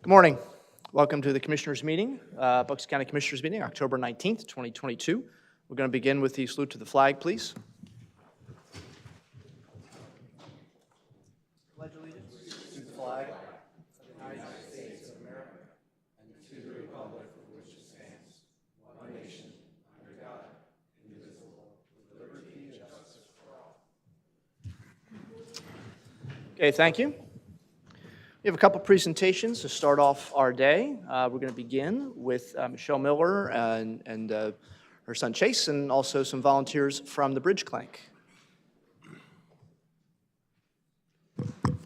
Good morning. Welcome to the Commissioners' meeting, Bucks County Commissioners' meeting, October 19th, 2022. We're going to begin with the salute to the flag, please. Pledge allegiance to the flag of the United States of America and to the republic for which it stands, one nation, under God, indivisible, with liberty and justice for all. Okay, thank you. We have a couple presentations to start off our day. We're going to begin with Michelle Miller and her son Chase, and also some volunteers from the Bridge Clinic. Good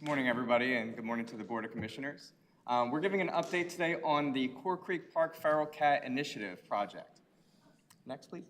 morning, everybody, and good morning to the Board of Commissioners. We're giving an update today on the Core Creek Park Feral Cat Initiative project. Next, please.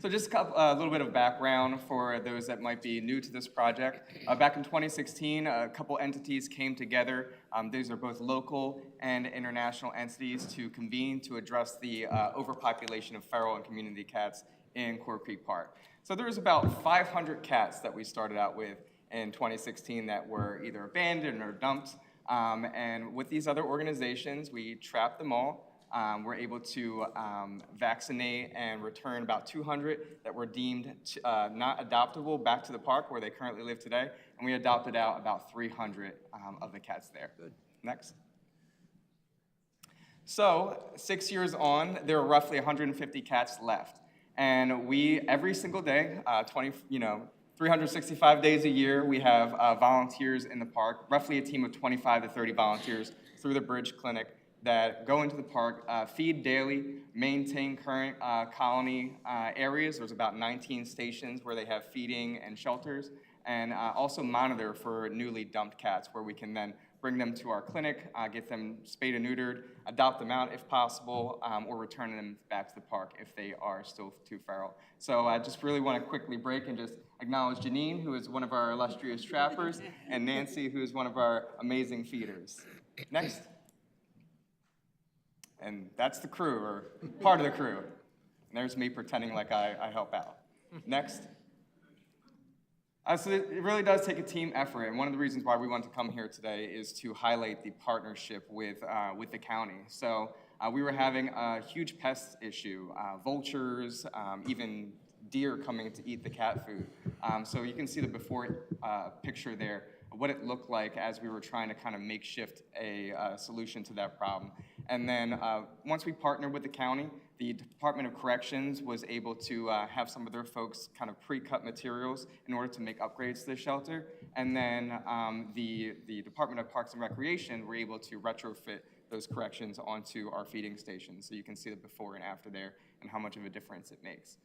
So just a little bit of background for those that might be new to this project. Back in 2016, a couple entities came together. These are both local and international entities to convene to address the overpopulation of feral and community cats in Core Creek Park. So there was about 500 cats that we started out with in 2016 that were either abandoned or dumped. And with these other organizations, we trapped them all. We're able to vaccinate and return about 200 that were deemed not adoptable back to the park where they currently live today, and we adopted out about 300 of the cats there. Good. Next. So 6 years on, there are roughly 150 cats left, and we every single day, 365 days a year, we have volunteers in the park, roughly a team of 25 to 30 volunteers through the Bridge Clinic that go into the park, feed daily, maintain current colony areas. There's about 19 stations where they have feeding and shelters, and also monitor for newly dumped cats where we can then bring them to our clinic, get them spayed and neutered, adopt them out if possible, or return them back to the park if they are still too feral. So I just really want to quickly break and just acknowledge Janine, who is one of our illustrious trappers, and Nancy, who is one of our amazing feeders. Next. And that's the crew, or part of the crew. And there's me pretending like I help out. Next. So it really does take a team effort, and one of the reasons why we want to come here today is to highlight the partnership with the county. So we were having a huge pest issue, vultures, even deer coming to eat the cat food. So you can see the before picture there, what it looked like as we were trying to kind of makeshift a solution to that problem. And then once we partnered with the county, the Department of Corrections was able to have some of their folks kind of pre-cut materials in order to make upgrades to the shelter. And then the Department of Parks and Recreation were able to retrofit those corrections onto our feeding stations. So you can see the before and after there and how much of a difference it makes.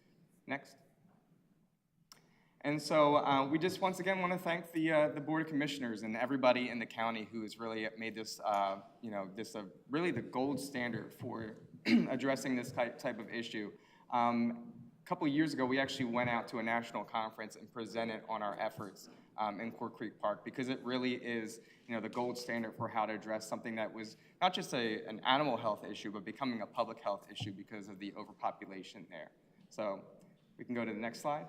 Next. And so we just once again want to thank the Board of Commissioners and everybody in the county who has really made this, really the gold standard for addressing this type of issue. A couple of years ago, we actually went out to a national conference and presented on our efforts in Core Creek Park, because it really is, the gold standard for how to address something that was not just an animal health issue, but becoming a public health issue because of the overpopulation there. So we can go to the next slide.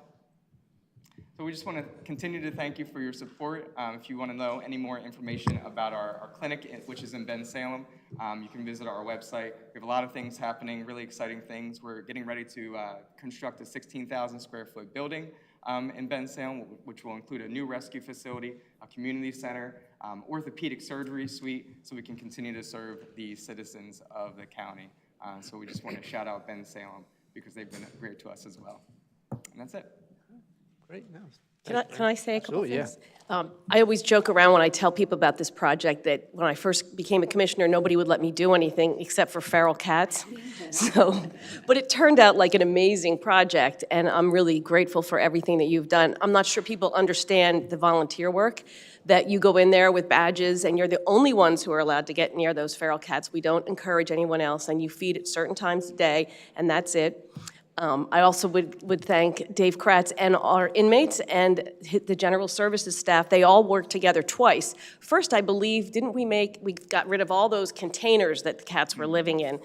So we just want to continue to thank you for your support. If you want to know any more information about our clinic, which is in Bensalem, you can visit our website. We have a lot of things happening, really exciting things. We're getting ready to construct a 16,000 square foot building in Bensalem, which will include a new rescue facility, a community center, orthopedic surgery suite, so we can continue to serve the citizens of the county. So we just want to shout out Bensalem because they've been great to us as well. And that's it. Great. No. Can I say a couple things? Yeah. I always joke around when I tell people about this project that when I first became a commissioner, nobody would let me do anything except for feral cats. But it turned out like an amazing project, and I'm really grateful for everything that you've done. I'm not sure people understand the volunteer work, that you go in there with badges and you're the only ones who are allowed to get near those feral cats. We don't encourage anyone else, and you feed at certain times a day, and that's it. I also would thank Dave Kratz and our inmates and the general services staff. They all worked together twice. First, I believe, we got rid of all those containers that the cats were living in.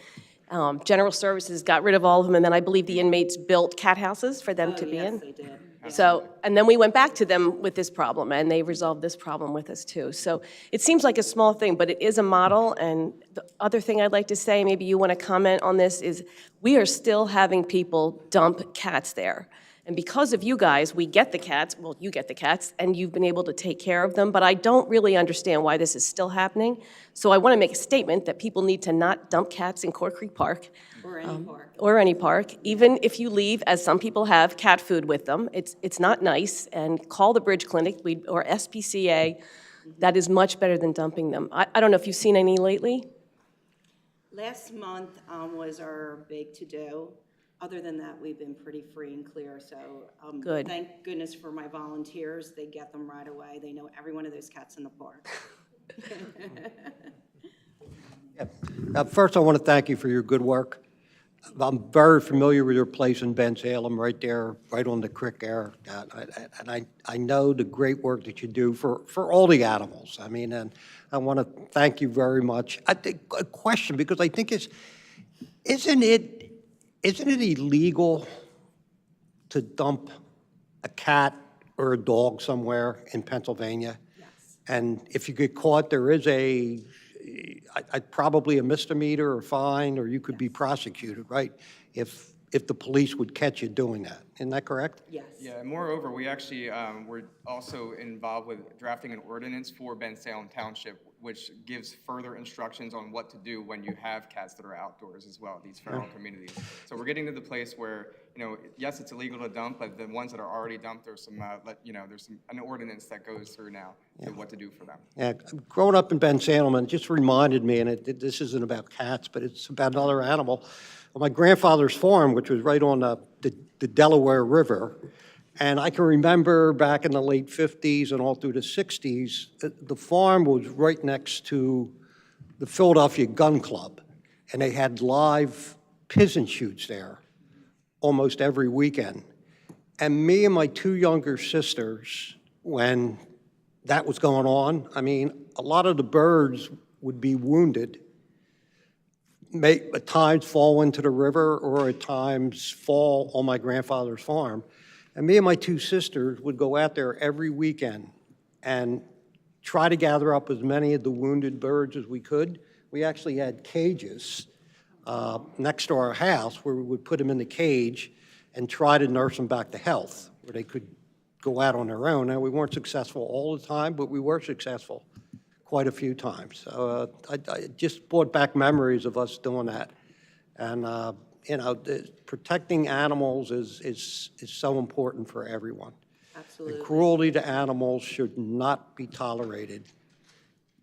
General Services got rid of all of them, and then I believe the inmates built cat houses for them to be in. Yes, they did. So, and then we went back to them with this problem, and they resolved this problem with us too. So it seems like a small thing, but it is a model. And the other thing I'd like to say, maybe you want to comment on this, is we are still having people dump cats there. And because of you guys, we get the cats, well, you get the cats, and you've been able to take care of them, but I don't really understand why this is still happening. So I want to make a statement that people need to not dump cats in Court Creek Park. Or any park. Or any park, even if you leave, as some people have, cat food with them. It's not nice, and call the Bridge Clinic or SPCA. That is much better than dumping them. I don't know if you've seen any lately? Last month was our big to-do. Other than that, we've been pretty free and clear, so Good. thank goodness for my volunteers. They get them right away. They know every one of those cats in the park. First, I want to thank you for your good work. I'm very familiar with your place in Ben Salem, right there, right on the creek there. And I know the great work that you do for all the animals. I mean, and I want to thank you very much. I think a question, because I think isn't it illegal to dump a cat or a dog somewhere in Pennsylvania? Yes. And if you get caught, there is probably a misdemeanor or fine, or you could be prosecuted, right? If the police would catch you doing that. Isn't that correct? Yes. Yeah, and moreover, we actually, we're also involved with drafting an ordinance for Ben Salem Township, which gives further instructions on what to do when you have cats that are outdoors as well, these feral communities. So we're getting to the place where, yes, it's illegal to dump, but the ones that are already dumped, there's some, an ordinance that goes through now to what to do for them. Yeah, growing up in Ben Salem, and it just reminded me, and this isn't about cats, but it's about another animal. Well, my grandfather's farm, which was right on the Delaware River, and I can remember back in the late 50s and all through the 60s, the farm was right next to the Philadelphia Gun Club, and they had live pigeon shoots there almost every weekend. And me and my two younger sisters, when that was going on, I mean, a lot of the birds would be wounded, at times fall into the river, or at times fall on my grandfather's farm. And me and my two sisters would go out there every weekend and try to gather up as many of the wounded birds as we could. We actually had cages next to our house where we would put them in the cage and try to nurse them back to health, where they could go out on their own. Now, we weren't successful all the time, but we were successful quite a few times. So I just brought back memories of us doing that. And protecting animals is so important for everyone. Absolutely. The cruelty to animals should not be tolerated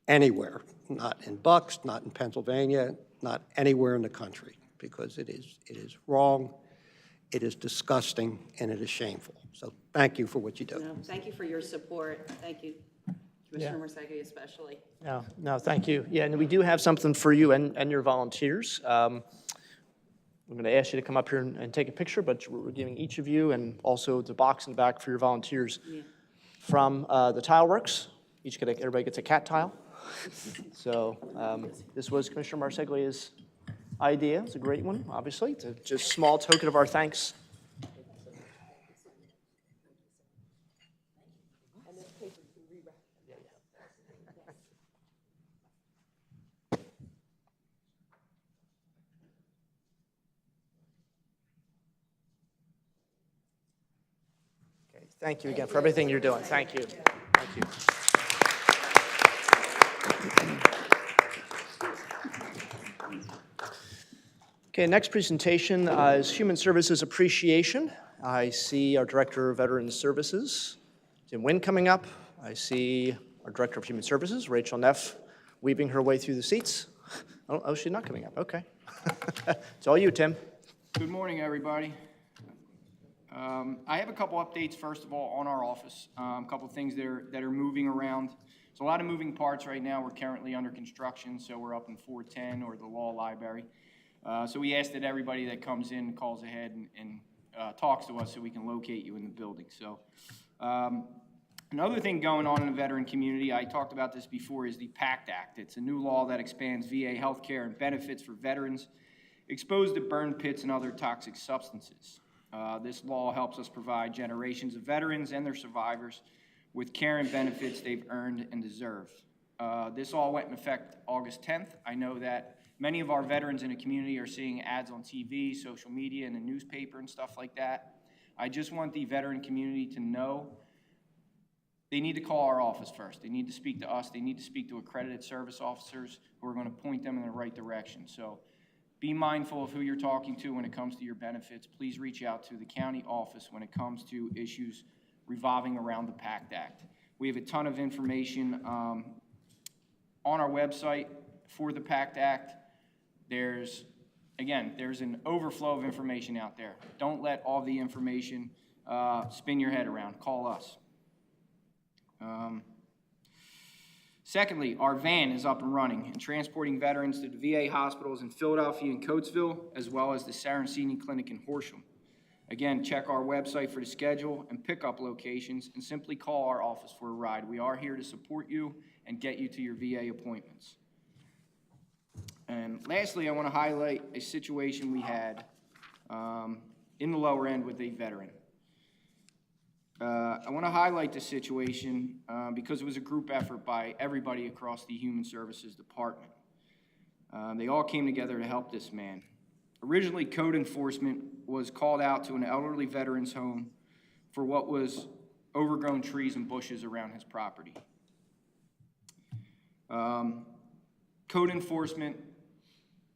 anywhere, not in Bucks, not in Pennsylvania, not anywhere in the country, because it is wrong, it is disgusting, and it is shameful. So thank you for what you do. No, thank you for your support. Thank you, Commissioner Marseglia especially. No, thank you. Yeah, and we do have something for you and your volunteers. I'm going to ask you to come up here and take a picture, but we're giving each of you, and also the box in the back for your volunteers, from the Tile Works. Everybody gets a cat tile. So this was Commissioner Marseglia's idea. It's a great one, obviously. It's just a small token of our thanks. Thank you again for everything you're doing. Thank you. Thank you. Okay, next presentation is Human Services Appreciation. I see our Director of Veterans Services, Tim Wynn, coming up. I see our Director of Human Services, Rachel Neff, weaving her way through the seats. Oh, she's not coming up. Okay. It's all you, Tim. Good morning, everybody. I have a couple updates, first of all, on our office. A couple things that are moving around. There's a lot of moving parts right now. We're currently under construction, so we're up in 410 or the law library. So we ask that everybody that comes in calls ahead and talks to us so we can locate you in the building. So another thing going on in the veteran community, I talked about this before, is the PACT Act. It's a new law that expands VA health care and benefits for veterans. exposed to burn pits and other toxic substances. This law helps us provide generations of veterans and their survivors with care and benefits they've earned and deserve. This all went in effect August 10th. I know that many of our veterans in the community are seeing ads on TV, social media, and the newspaper and stuff like that. I just want the veteran community to know they need to call our office first. They need to speak to us. They need to speak to accredited service officers who are going to point them in the right direction. So be mindful of who you're talking to when it comes to your benefits. Please reach out to the county office when it comes to issues revolving around the PACT Act. We have a ton of information on our website for the PACT Act. There's an overflow of information out there. Don't let all the information spin your head around. Call us. Secondly, our van is up and running and transporting veterans to the VA hospitals in Philadelphia and Coatesville, as well as the Saraceni Clinic in Horsham. Again, check our website for the schedule and pickup locations, and simply call our office for a ride. We are here to support you and get you to your VA appointments. And lastly, I want to highlight a situation we had in the lower end with a veteran. I want to highlight this situation because it was a group effort by everybody across the Human Services Department. They all came together to help this man. Originally, code enforcement was called out to an elderly veteran's home for what was overgrown trees and bushes around his property. Code enforcement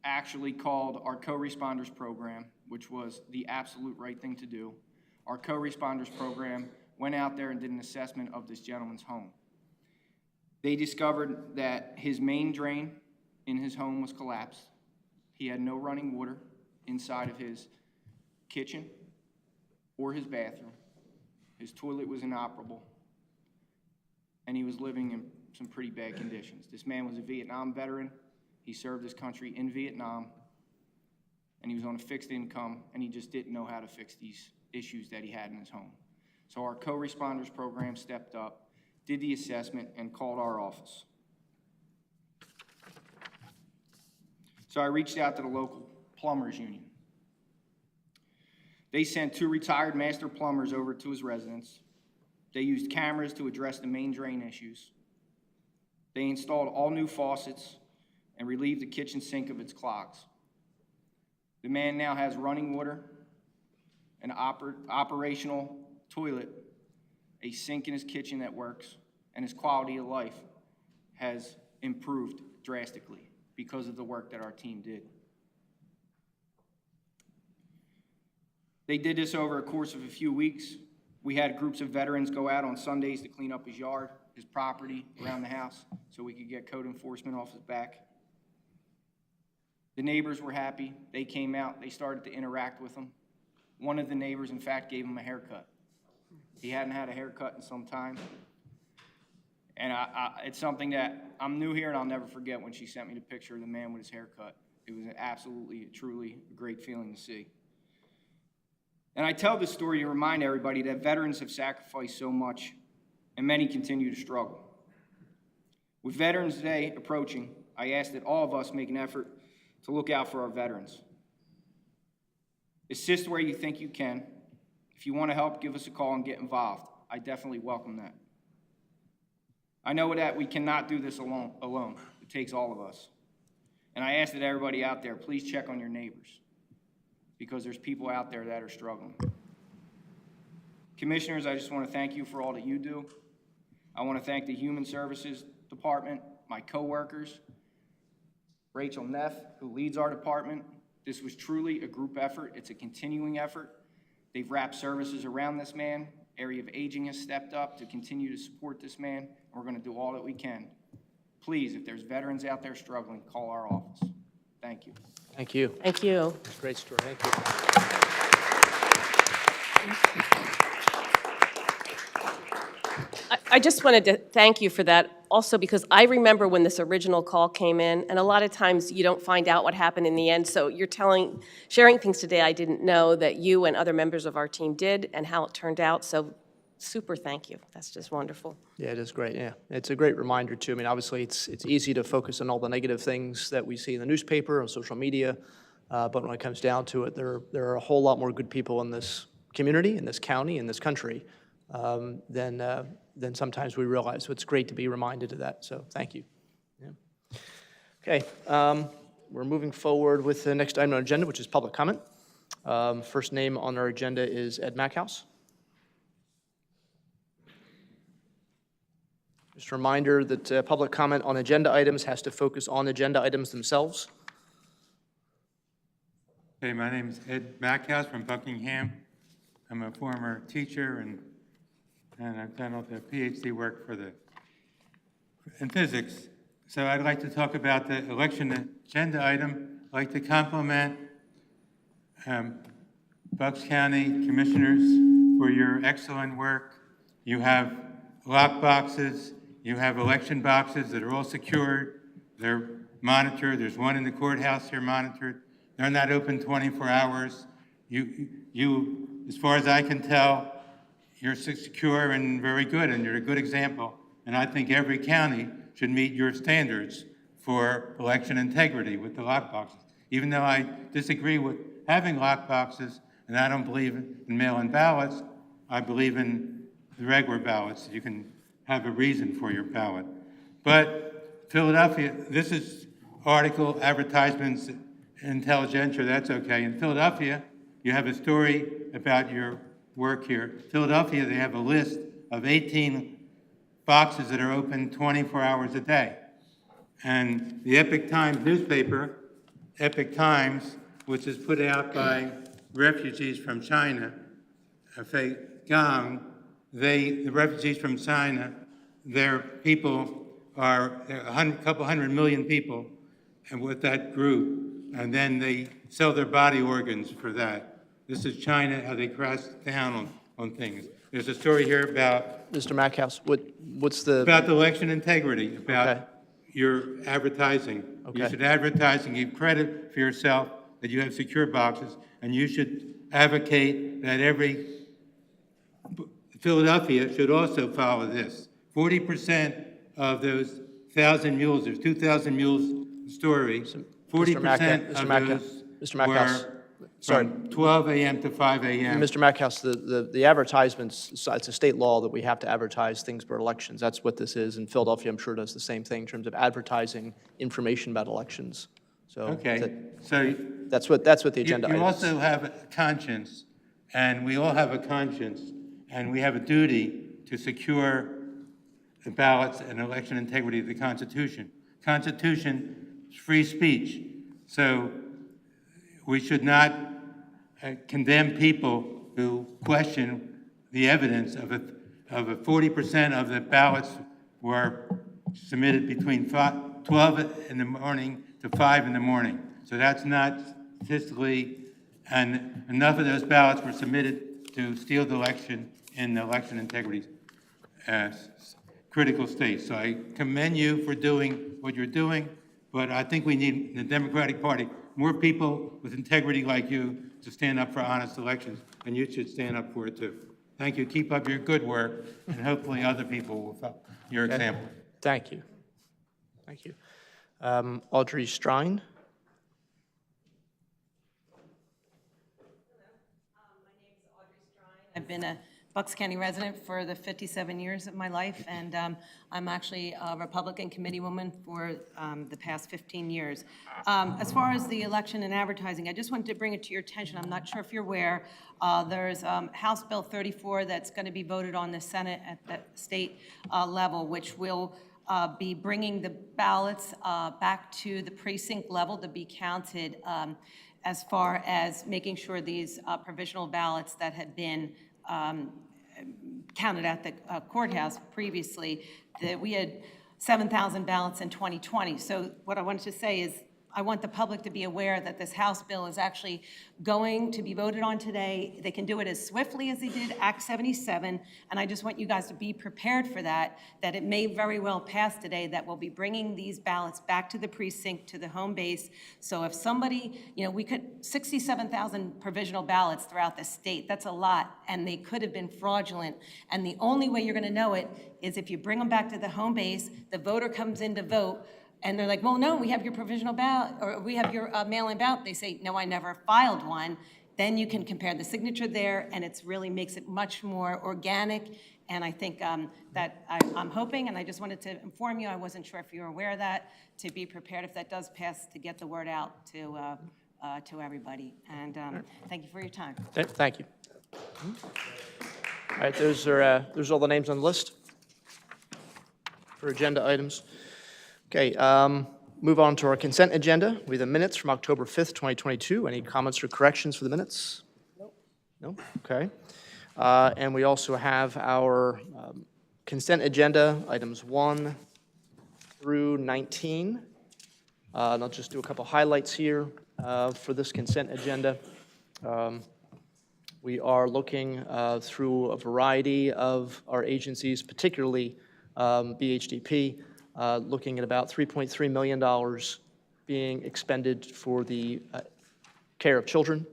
actually called our co-responders program, which was the absolute right thing to do. Our co-responders program went out there and did an assessment of this gentleman's home. They discovered that his main drain in his home was collapsed. He had no running water inside of his kitchen or his bathroom. His toilet was inoperable, and he was living in some pretty bad conditions. This man was a Vietnam veteran. He served his country in Vietnam, and he was on a fixed income, and he just didn't know how to fix these issues that he had in his home. So our co-responders program stepped up, did the assessment, and called our office. So I reached out to the local plumbers union. They sent 2 retired master plumbers over to his residence. They used cameras to address the main drain issues. They installed all new faucets and relieved the kitchen sink of its clogs. The man now has running water, an operational toilet, a sink in his kitchen that works, and his quality of life has improved drastically because of the work that our team did. They did this over a course of a few weeks. We had groups of veterans go out on Sundays to clean up his yard, his property, around the house, so we could get code enforcement off his back. The neighbors were happy. They came out. They started to interact with him. One of the neighbors, in fact, gave him a haircut. He hadn't had a haircut in some time. And it's something that I'm new here, and I'll never forget when she sent me the picture of the man with his haircut. It was an absolutely, truly great feeling to see. And I tell this story to remind everybody that veterans have sacrificed so much, and many continue to struggle. With Veterans Day approaching, I ask that all of us make an effort to look out for our veterans. Assist where you think you can. If you want to help, give us a call and get involved. I definitely welcome that. I know that we cannot do this alone. It takes all of us. And I ask that everybody out there, please check on your neighbors, because there's people out there that are struggling. Commissioners, I just want to thank you for all that you do. I want to thank the Human Services Department, my coworkers, Rachel Neff, who leads our department. This was truly a group effort. It's a continuing effort. They've wrapped services around this man. Area of Aging has stepped up to continue to support this man. We're going to do all that we can. Please, if there's veterans out there struggling, call our office. Thank you. Thank you. Thank you. Great story. Thank you. I just wanted to thank you for that, also because I remember when this original call came in, and a lot of times you don't find out what happened in the end, so you're sharing things today I didn't know that you and other members of our team did and how it turned out, so super thank you. That's just wonderful. Yeah, it is great, yeah. It's a great reminder, too. I mean, obviously, it's easy to focus on all the negative things that we see in the newspaper, on social media, But when it comes down to it, there are a whole lot more good people in this community, in this county, in this country than sometimes we realize. So it's great to be reminded of that. So thank you. Yeah. Okay, we're moving forward with the next item on our agenda, which is public comment. First name on our agenda is Ed Mackhouse. Just a reminder that public comment on agenda items has to focus on agenda items themselves. Hey, my name is Ed Mackhouse from Buckingham. I'm a former teacher and I've done all the PhD work in physics. So I'd like to talk about the election agenda item. I'd like to compliment Bucks County Commissioners for your excellent work. You have lock boxes, you have election boxes that are all secured. They're monitored. There's one in the courthouse here monitored. They're not open 24 hours. You, as far as I can tell, you're secure and very good, and you're a good example. And I think every county should meet your standards for election integrity with the lock boxes. Even though I disagree with having lock boxes, and I don't believe in mail-in ballots, I believe in the regular ballots. You can have a reason for your ballot. But Philadelphia, this is article, advertisements, intelligentsia, that's okay. In Philadelphia, you have a story about your work here. Philadelphia, they have a list of 18 boxes that are open 24 hours a day. And the Epoch Times newspaper, Epoch Times, which is put out by refugees from China, Fei Gang, the refugees from China, their people are a couple 100 million people, and with that group, and then they sell their body organs for that. This is China, how they crash down on things. There's a story here about Mr. Mackhouse, what's the... about the election integrity, about Okay. your advertising. Okay. You should advertise and give credit for yourself that you have secure boxes, and you should advocate that Philadelphia should also follow this. 40% of those 1,000 mules, there's 2,000 mules story, 40% of those were from 12 a.m. to 5 a.m. Mr. Mackhouse, the advertisements, it's a state law that we have to advertise things for elections. That's what this is, and Philadelphia, I'm sure, does the same thing in terms of advertising information about elections. So Okay, so that's what the agenda you item is. also have a conscience, and we all have a conscience, and we have a duty to secure the ballots and election integrity of the Constitution. Constitution is free speech, so we should not condemn people who question the evidence of a 40% of the ballots were submitted between 12 in the morning to 5 in the morning. So that's not statistically, and enough of those ballots were submitted to steal the election in the election integrity critical state. So I commend you for doing what you're doing, but I think we need in the Democratic Party more people with integrity like you to stand up for honest elections, and you should stand up for it too. Thank you. Keep up your good work, and hopefully other people will follow your example. Thank you. Thank you. Audrey Strine. I've been a Bucks County resident for the 57 years of my life, and I'm actually a Republican committeewoman for the past 15 years. As far as the election and advertising, I just wanted to bring it to your attention. I'm not sure if you're aware, there's House Bill 34 that's going to be voted on the Senate at the state level, which will be bringing the ballots back to the precinct level to be counted, as far as making sure these provisional ballots that had been counted at the courthouse previously, that we had 7,000 ballots in 2020. So what I wanted to say is I want the public to be aware that this House bill is actually going to be voted on today. They can do it as swiftly as they did Act 77, and I just want you guys to be prepared for that it may very well pass today, that we'll be bringing these ballots back to the precinct, to the home base. So if somebody, we could, 67,000 provisional ballots throughout the state, that's a lot, and they could have been fraudulent. And the only way you're gonna know it is if you bring them back to the home base, the voter comes in to vote, And they're like, well, no, we have your provisional ballot, or we have your mail-in ballot. They say, no, I never filed one. Then you can compare the signature there, and it's really makes it much more organic. And I think that I'm hoping, and I just wanted to inform you, I wasn't sure if you were aware of that, to be prepared if that does pass, to get the word out to everybody. And thank you for your time. Thank you. All right, those are all the names on the list for agenda items. Okay, move on to our consent agenda. We have the minutes from October 5th, 2022. Any comments or corrections for the minutes? No? Okay. And we also have our consent agenda, items 1 through 19. And I'll just do a couple highlights here for this consent agenda. We are looking through a variety of our agencies, particularly BHDP, looking at about $3.3 million being expended for the care of children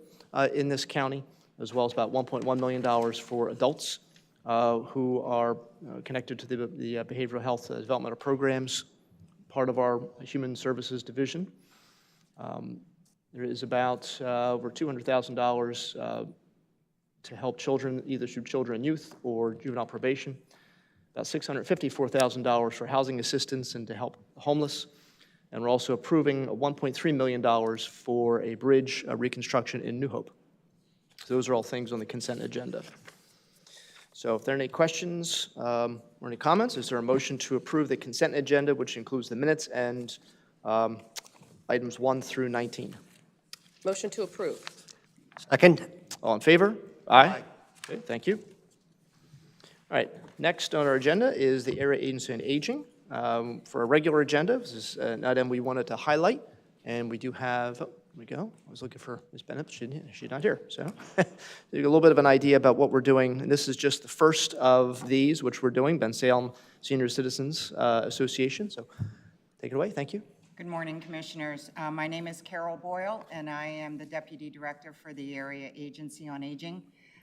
in this county, as well as about $1.1 million for adults who are connected to the behavioral health developmental programs, part of our Human Services Division. There is about over $200,000 to help children, either through children and youth or juvenile probation, about $654,000 for housing assistance and to help the homeless. And we're also approving $1.3 million for a bridge reconstruction in New Hope. So those are all things on the consent agenda. So if there are any questions or any comments, is there a motion to approve the consent agenda, which includes the minutes and items 1 through 19? Motion to approve. Second. All in favor? Aye. Okay, thank you. All right, next on our agenda is the Area Agency on Aging. For a regular agenda, this is an item we wanted to highlight, and we do have, here we go. I was looking for Ms. Bennett, but she's not here, so a little bit of an idea about what we're doing. And this is just the first of these, which we're doing, Ben Salem Senior Citizens Association. So take it away, thank you. Good morning, Commissioners. My name is Carol Boyle, and I am the Deputy Director for the Area Agency on Aging.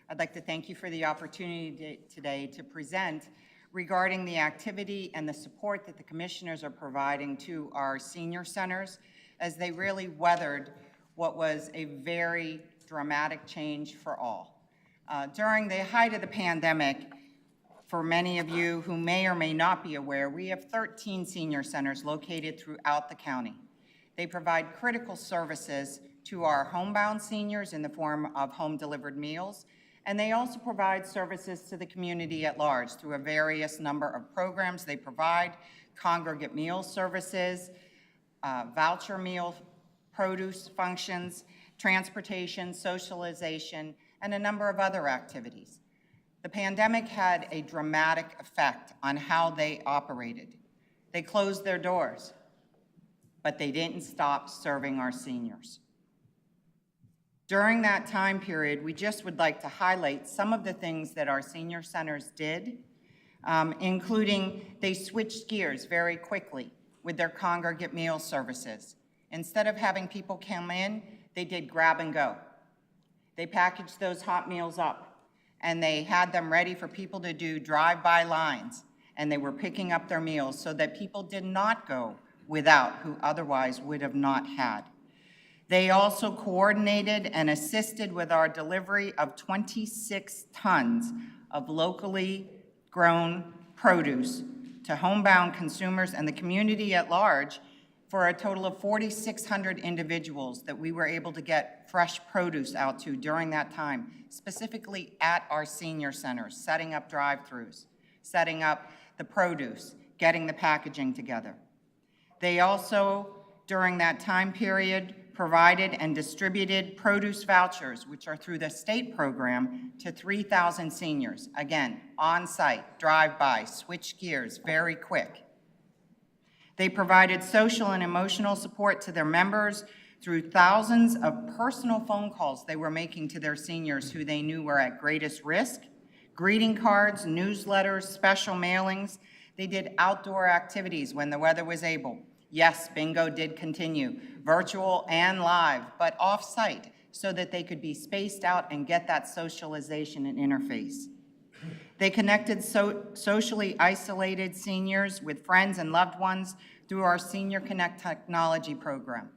I'd like to thank you for the opportunity today to present regarding the activity and the support that the Commissioners are providing to our senior centers as they really weathered what was a very dramatic change for all. During the height of the pandemic, for many of you who may or may not be aware, we have 13 senior centers located throughout the county. They provide critical services to our homebound seniors in the form of home-delivered meals, and they also provide services to the community at large through a various number of programs they provide: congregate meal services, voucher meal, produce functions, transportation, socialization, and a number of other activities. The pandemic had a dramatic effect on how they operated. They closed their doors, but they didn't stop serving our seniors. During that time period, we just would like to highlight some of the things that our senior centers did, including they switched gears very quickly with their congregate meal services. Instead of having people come in, they did grab and go. They packaged those hot meals up, and they had them ready for people to do drive-by lines, and they were picking up their meals so that people did not go without who otherwise would have not had. They also coordinated and assisted with our delivery of 26 tons of locally grown produce to homebound consumers and the community at large for a total of 4,600 individuals that we were able to get fresh produce out to during that time, specifically at our senior centers, setting up drive-thrus, setting up the produce, getting the packaging together. They also, during that time period, provided and distributed produce vouchers, which are through the state program, to 3,000 seniors. Again, on-site, drive-by, switch gears, very quick. They provided social and emotional support to their members through thousands of personal phone calls they were making to their seniors who they knew were at greatest risk, greeting cards, newsletters, special mailings. They did outdoor activities when the weather was able. Yes, bingo did continue, virtual and live, but off-site, so that they could be spaced out and get that socialization and interface. They connected socially isolated seniors with friends and loved ones through our Senior Connect technology program.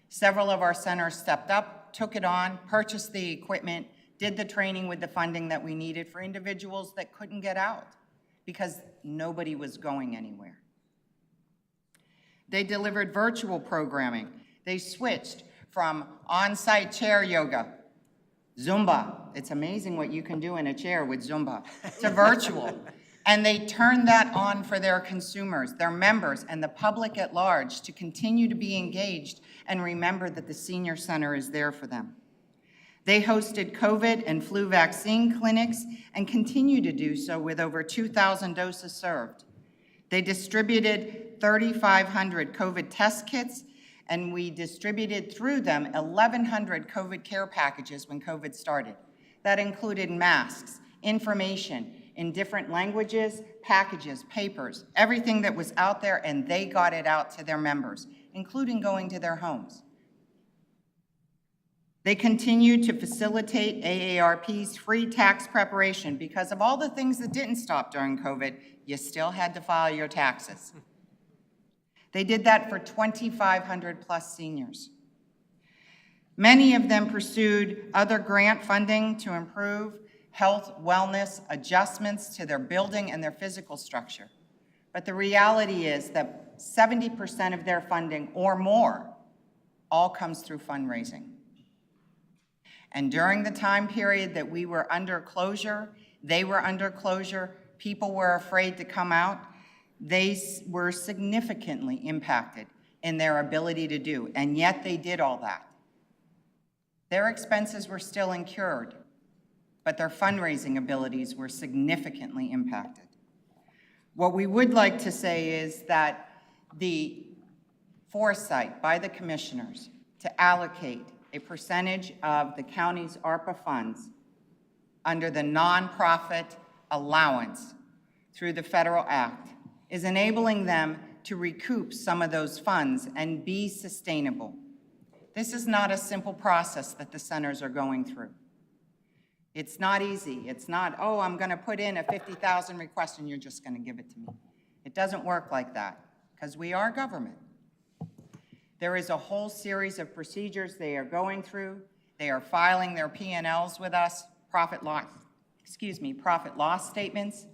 Several of our centers stepped up, took it on, purchased the equipment, did the training with the funding that we needed for individuals that couldn't get out because nobody was going anywhere. They delivered virtual programming. They switched from on-site chair yoga, Zumba, it's amazing what you can do in a chair with Zumba, to virtual. And they turned that on for their consumers, their members, and the public at large to continue to be engaged and remember that the senior center is there for them. They hosted COVID and flu vaccine clinics and continue to do so with over 2,000 doses served. They distributed 3,500 COVID test kits, and we distributed through them 1,100 COVID care packages when COVID started. That included masks, information in different languages, packages, papers, everything that was out there, and they got it out to their members, including going to their homes. They continued to facilitate AARP's free tax preparation because of all the things that didn't stop during COVID, you still had to file your taxes. They did that for 2,500 plus seniors. Many of them pursued other grant funding to improve health, wellness, adjustments to their building and their physical structure. But the reality is that 70% of their funding or more all comes through fundraising. And during the time period that we were under closure, they were under closure, people were afraid to come out, they were significantly impacted in their ability to do, and yet they did all that. Their expenses were still incurred, but their fundraising abilities were significantly impacted. What we would like to say is that the foresight by the commissioners to allocate a percentage of the county's ARPA funds under the nonprofit allowance through the federal act is enabling them to recoup some of those funds and be sustainable. This is not a simple process that the centers are going through. It's not easy. It's not, oh, I'm going to put in a 50,000 request and you're just going to give it to me. It doesn't work like that because we are government. There is a whole series of procedures they are going through. They are filing their P&Ls with us, profit loss statements.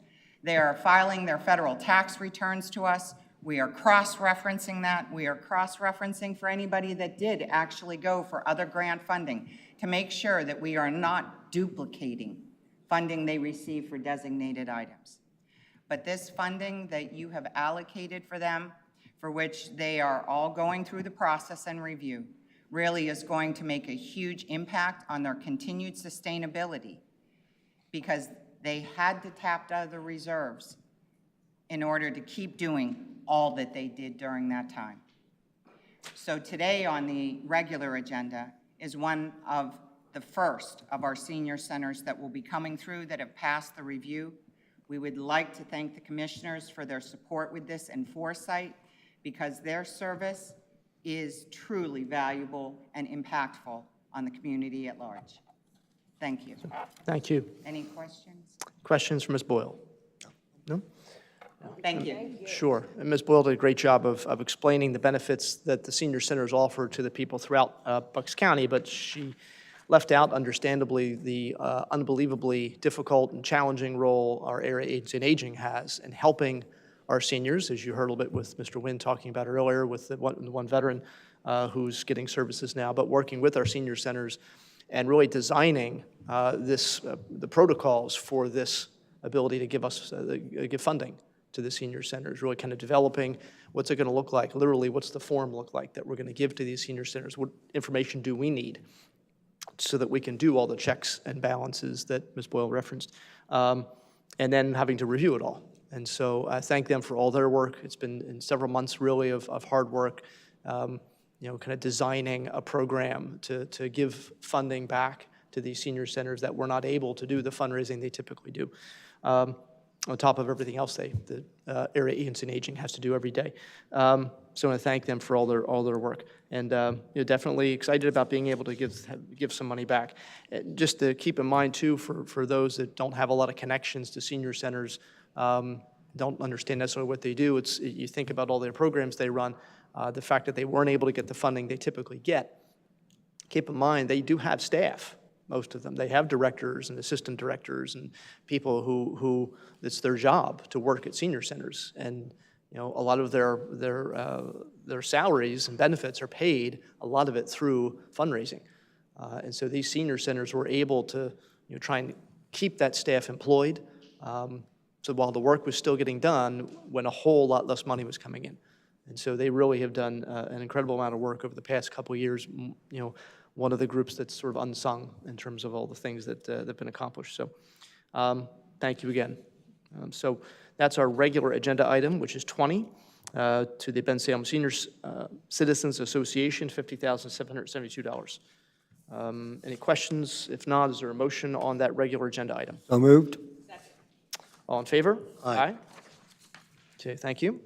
They are filing their federal tax returns to us. We are cross-referencing that. We are cross-referencing for anybody that did actually go for other grant funding to make sure that we are not duplicating funding they receive for designated items. But this funding that you have allocated for them, for which they are all going through the process and review, really is going to make a huge impact on their continued sustainability because they had to tap other reserves in order to keep doing all that they did during that time. So today on the regular agenda is one of the first of our senior centers that will be coming through that have passed the review. We would like to thank the commissioners for their support with this and foresight because their service is truly valuable and impactful on the community at large. Thank you. Thank you. Any questions? Questions for Ms. Boyle? No? Thank you. Sure. And Ms. Boyle did a great job of explaining the benefits that the senior centers offer to the people throughout Bucks County, but she left out, understandably, the unbelievably difficult and challenging role our area agency on aging has in helping our seniors, as you heard a little bit with Mr. Wynn talking about earlier with the one veteran who's getting services now, but working with our senior centers and really designing the protocols for this ability to give funding to the senior centers, really kind of developing what's it going to look like, literally what's the form look like that we're going to give to these senior centers, what information do we need so that we can do all the checks and balances that Ms. Boyle referenced, and then having to review it all. And so I thank them for all their work. It's been in several months really of hard work, kind of designing a program to give funding back to these senior centers that were not able to do the fundraising they typically do. on top of everything else the Area Agency on Aging has to do every day. So I want to thank them for all their work, and definitely excited about being able to give some money back. Just to keep in mind too, for those that don't have a lot of connections to senior centers, don't understand necessarily what they do. You think about all their programs they run, the fact that they weren't able to get the funding they typically get. Keep in mind, they do have staff, most of them. They have directors and assistant directors and people who it's their job to work at senior centers. And a lot of their salaries and benefits are paid, a lot of it through fundraising. And so these senior centers were able to try and keep that staff employed. So while the work was still getting done, when a whole lot less money was coming in. And so they really have done an incredible amount of work over the past couple of years. One of the groups that's sort of unsung in terms of all the things that have been accomplished. So thank you again. So that's our regular agenda item, which is 20, to the Bensalem Senior Citizens Association, $50,772. Any questions? If not, is there a motion on that regular agenda item? So moved. All in favor? Aye. Okay, thank you.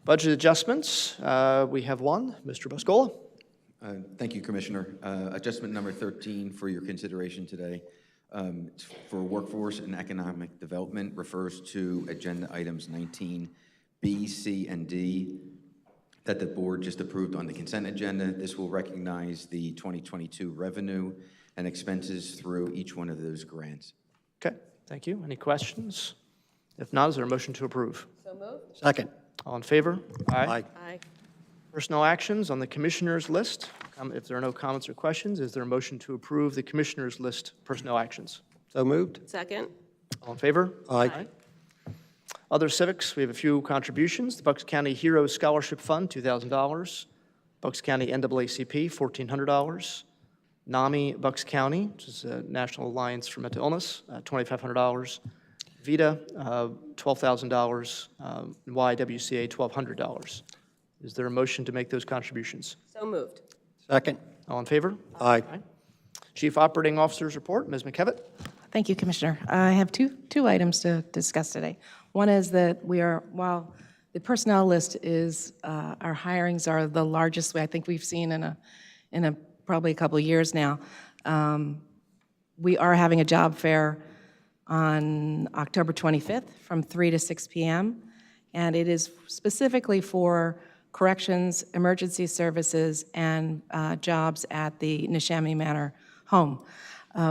Budget adjustments, we have one. Mr. Buscola. Thank you, Commissioner. Adjustment number 13 for your consideration today for Workforce and Economic Development refers to agenda items 19B, C, and D that the board just approved on the consent agenda. This will recognize the 2022 revenue and expenses through each one of those grants. Okay, thank you. Any questions? If not, is there a motion to approve? So moved. Second. All in favor? Aye. Aye. Personnel actions on the commissioners list. If there are no comments or questions, is there a motion to approve the commissioners list personnel actions? So moved. Second. All in favor? Aye. Other civics, we have a few contributions. The Bucks County Heroes Scholarship Fund, $2,000. Bucks County NAACP, $1,400. NAMI Bucks County, which is a National Alliance for Mental Illness, $2,500. VITA, $12,000. YWCA, $1,200. Is there a motion to make those contributions? So moved. Second. All in favor? Aye. Chief Operating Officer's report, Ms. McKevitt. Thank you, Commissioner. I have two items to discuss today. One is that while the personnel list is, our hirings are the largest I think we've seen in a probably a couple of years now. We are having a job fair on October 25th from 3 to 6 p.m. And it is specifically for corrections, emergency services, and jobs at the Neshaminy Manor home.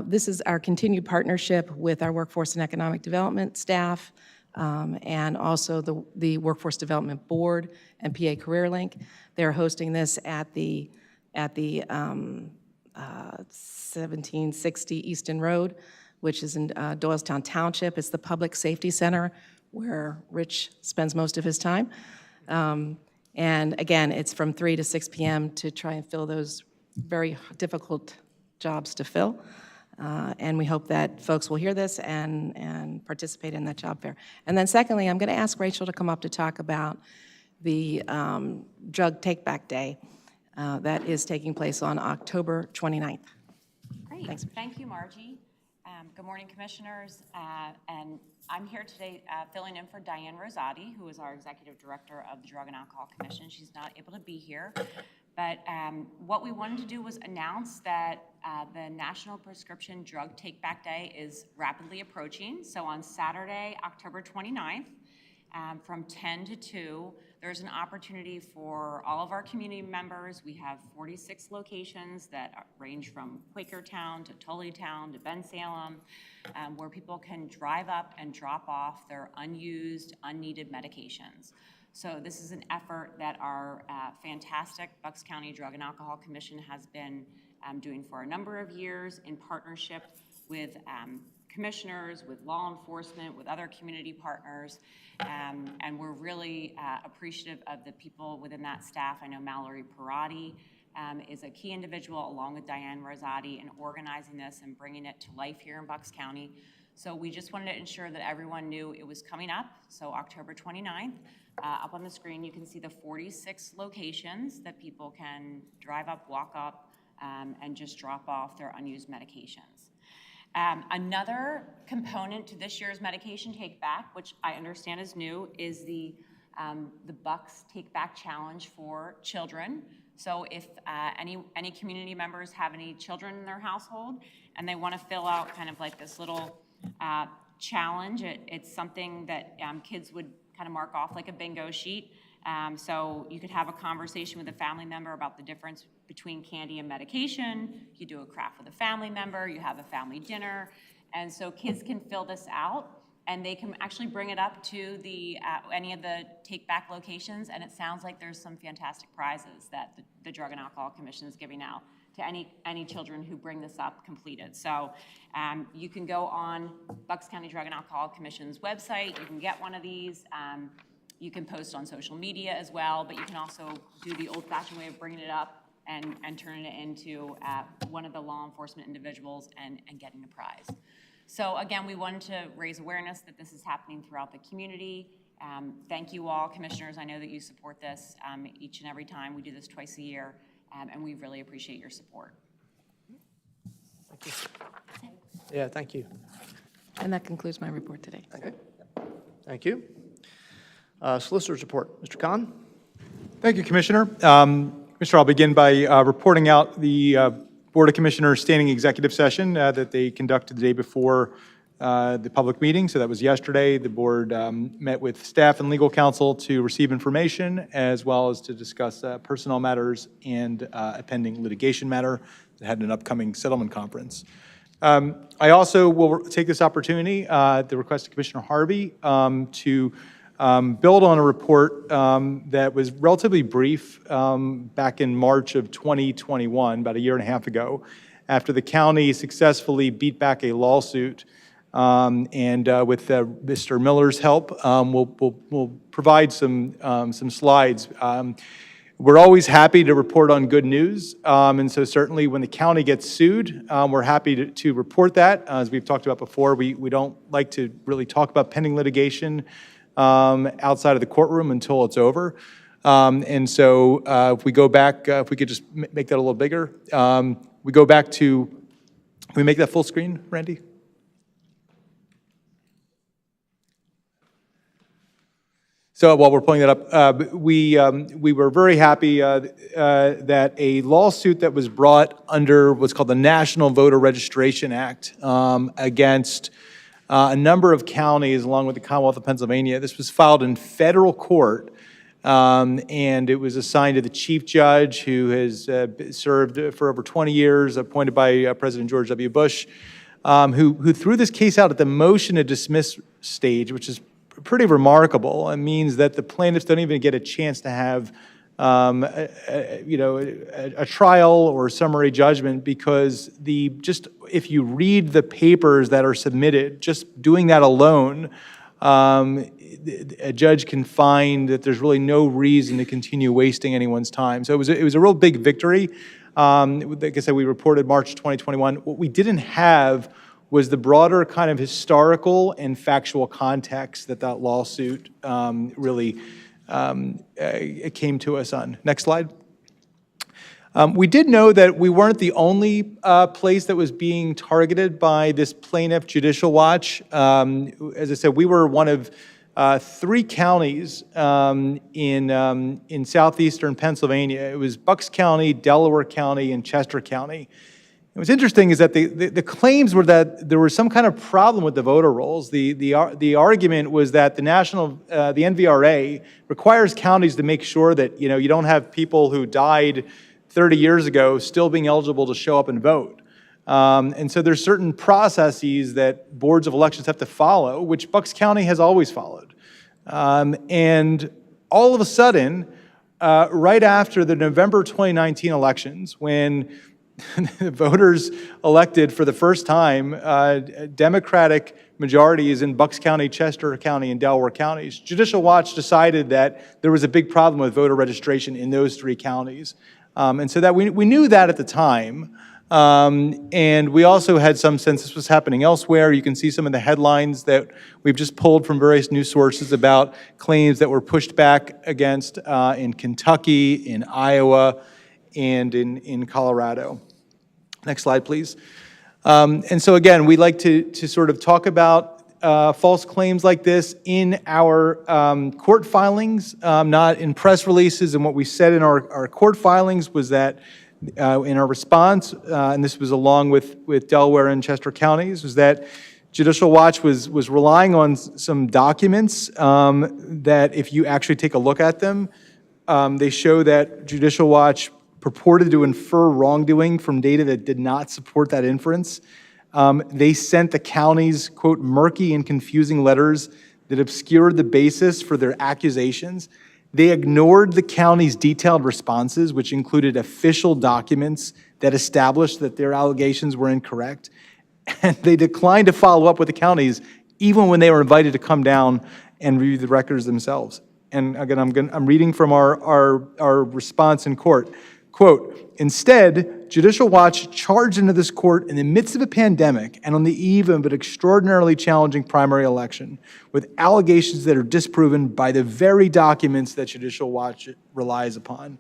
This is our continued partnership with our Workforce and Economic Development staff, and also the Workforce Development Board and PA Career Link. They're hosting this at the 1760 Easton Road, which is in Doylestown Township. It's the Public Safety Center where Rich spends most of his time. And again, it's from 3 to 6 p.m. to try and fill those very difficult jobs to fill. And we hope that folks will hear this and participate in that job fair. And then secondly, I'm going to ask Rachel to come up to talk about the Drug Take-Back Day that is taking place on October 29th. Great. Thanks. Thank you, Margie. Good morning, Commissioners. And I'm here today filling in for Diane Rosati, who is our Executive Director of the Drug and Alcohol Commission. She's not able to be here. But what we wanted to do was announce that the National Prescription Drug Take-Back Day is rapidly approaching. So on Saturday, October 29th, from 10 to 2, there's an opportunity for all of our community members. We have 46 locations that range from Quakertown to Tullytown to Bensalem, where people can drive up and drop off their unused, unneeded medications. So this is an effort that our fantastic Bucks County Drug and Alcohol Commission has been doing for a number of years in partnership with commissioners, with law enforcement, with other community partners, and we're really appreciative of the people within that staff. I know Mallory Parati is a key individual, along with Diane Rosati, in organizing this and bringing it to life here in Bucks County. So we just wanted to ensure that everyone knew it was coming up, so October 29th. Up on the screen, you can see the 46 locations that people can drive up, walk up, and just drop off their unused medications. Another component to this year's medication take back, which I understand is new, is the Bucks Take Back Challenge for children. So if any community members have any children in their household and they want to fill out kind of like this little challenge, it's something that kids would kind of mark off like a bingo sheet. So you could have a conversation with a family member about the difference between candy and medication. You do a craft with a family member, you have a family dinner. And so kids can fill this out and they can actually bring it up to any of the take back locations. And it sounds like there's some fantastic prizes that the Drug and Alcohol Commission is giving out to any children who bring this up completed. So you can go on Bucks County Drug and Alcohol Commission's website, you can get one of these. You can post on social media as well, but you can also do the old-fashioned way of bringing it up and turning it into one of the law enforcement individuals and getting a prize. So again, we wanted to raise awareness that this is happening throughout the community. Thank you all, commissioners. I know that you support this each and every time. We do this twice a year, and we really appreciate your support. Thank you. Yeah, thank you. And that concludes my report today. Okay. Thank you. Solicitor's report. Mr. Khan? Thank you, Commissioner. Commissioner, I'll begin by reporting out the Board of Commissioners standing executive session that they conducted the day before the public meeting. So that was yesterday. The board met with staff and legal counsel to receive information as well as to discuss personnel matters and a pending litigation matter that had an upcoming settlement conference. I also will take this opportunity at the request of Commissioner Harvey to build on a report that was relatively brief back in March of 2021, about a year and a half ago, after the county successfully beat back a lawsuit. And with Mr. Miller's help, we'll provide some slides. We're always happy to report on good news, and so certainly when the county gets sued, we're happy to report that. As we've talked about before, we don't like to really talk about pending litigation outside of the courtroom until it's over. And so if we go back, if we could just make that a little bigger. We go back to, can we make that full screen, Randy? So while we're pulling that up, we were very happy that a lawsuit that was brought under what's called the National Voter Registration Act against a number of counties along with the Commonwealth of Pennsylvania. This was filed in federal court, and it was assigned to the chief judge who has served for over 20 years, appointed by President George W. Bush, who threw this case out at the motion to dismiss stage, which is pretty remarkable. It means that the plaintiffs don't even get a chance to have a trial or summary judgment because if you read the papers that are submitted, just doing that alone, a judge can find that there's really no reason to continue wasting anyone's time. So it was a real big victory. Like I said, we reported March 2021. What we didn't have was the broader kind of historical and factual context that lawsuit really it came to us on. Next slide. We did know that we weren't the only place that was being targeted by this plaintiff Judicial Watch. As I said, we were one of 3 counties in southeastern Pennsylvania. It was Bucks County, Delaware County, and Chester County. What's interesting is that the claims were that there was some kind of problem with the voter rolls. The argument was that the NVRA requires counties to make sure that you don't have people who died 30 years ago still being eligible to show up and vote. And so there's certain processes that boards of elections have to follow, which Bucks County has always followed. And all of a sudden, right after the November 2019 elections, when the voters elected for the first time Democratic majorities in Bucks County, Chester County, and Delaware counties, Judicial Watch decided that there was a big problem with voter registration in those 3 counties. And so that we knew that at the time. And we also had some sense this was happening elsewhere. You can see some of the headlines that we've just pulled from various news sources about claims that were pushed back against in Kentucky, in Iowa, and in Colorado. Next slide, please. And so again, we like to sort of talk about false claims like this in our court filings, not in press releases. And what we said in our court filings was that in our response, and this was along with Delaware and Chester counties, was that Judicial Watch was relying on some documents that if you actually take a look at them, they show that Judicial Watch purported to infer wrongdoing from data that did not support that inference. They sent the counties, quote, murky and confusing letters that obscured the basis for their accusations. They ignored the county's detailed responses, which included official documents that established that their allegations were incorrect. And they declined to follow up with the counties, even when they were invited to come down and review the records themselves. And again, I'm reading from our response in court. Quote, instead, Judicial Watch charged into this court in the midst of a pandemic and on the eve of an extraordinarily challenging primary election with allegations that are disproven by the very documents that Judicial Watch relies upon.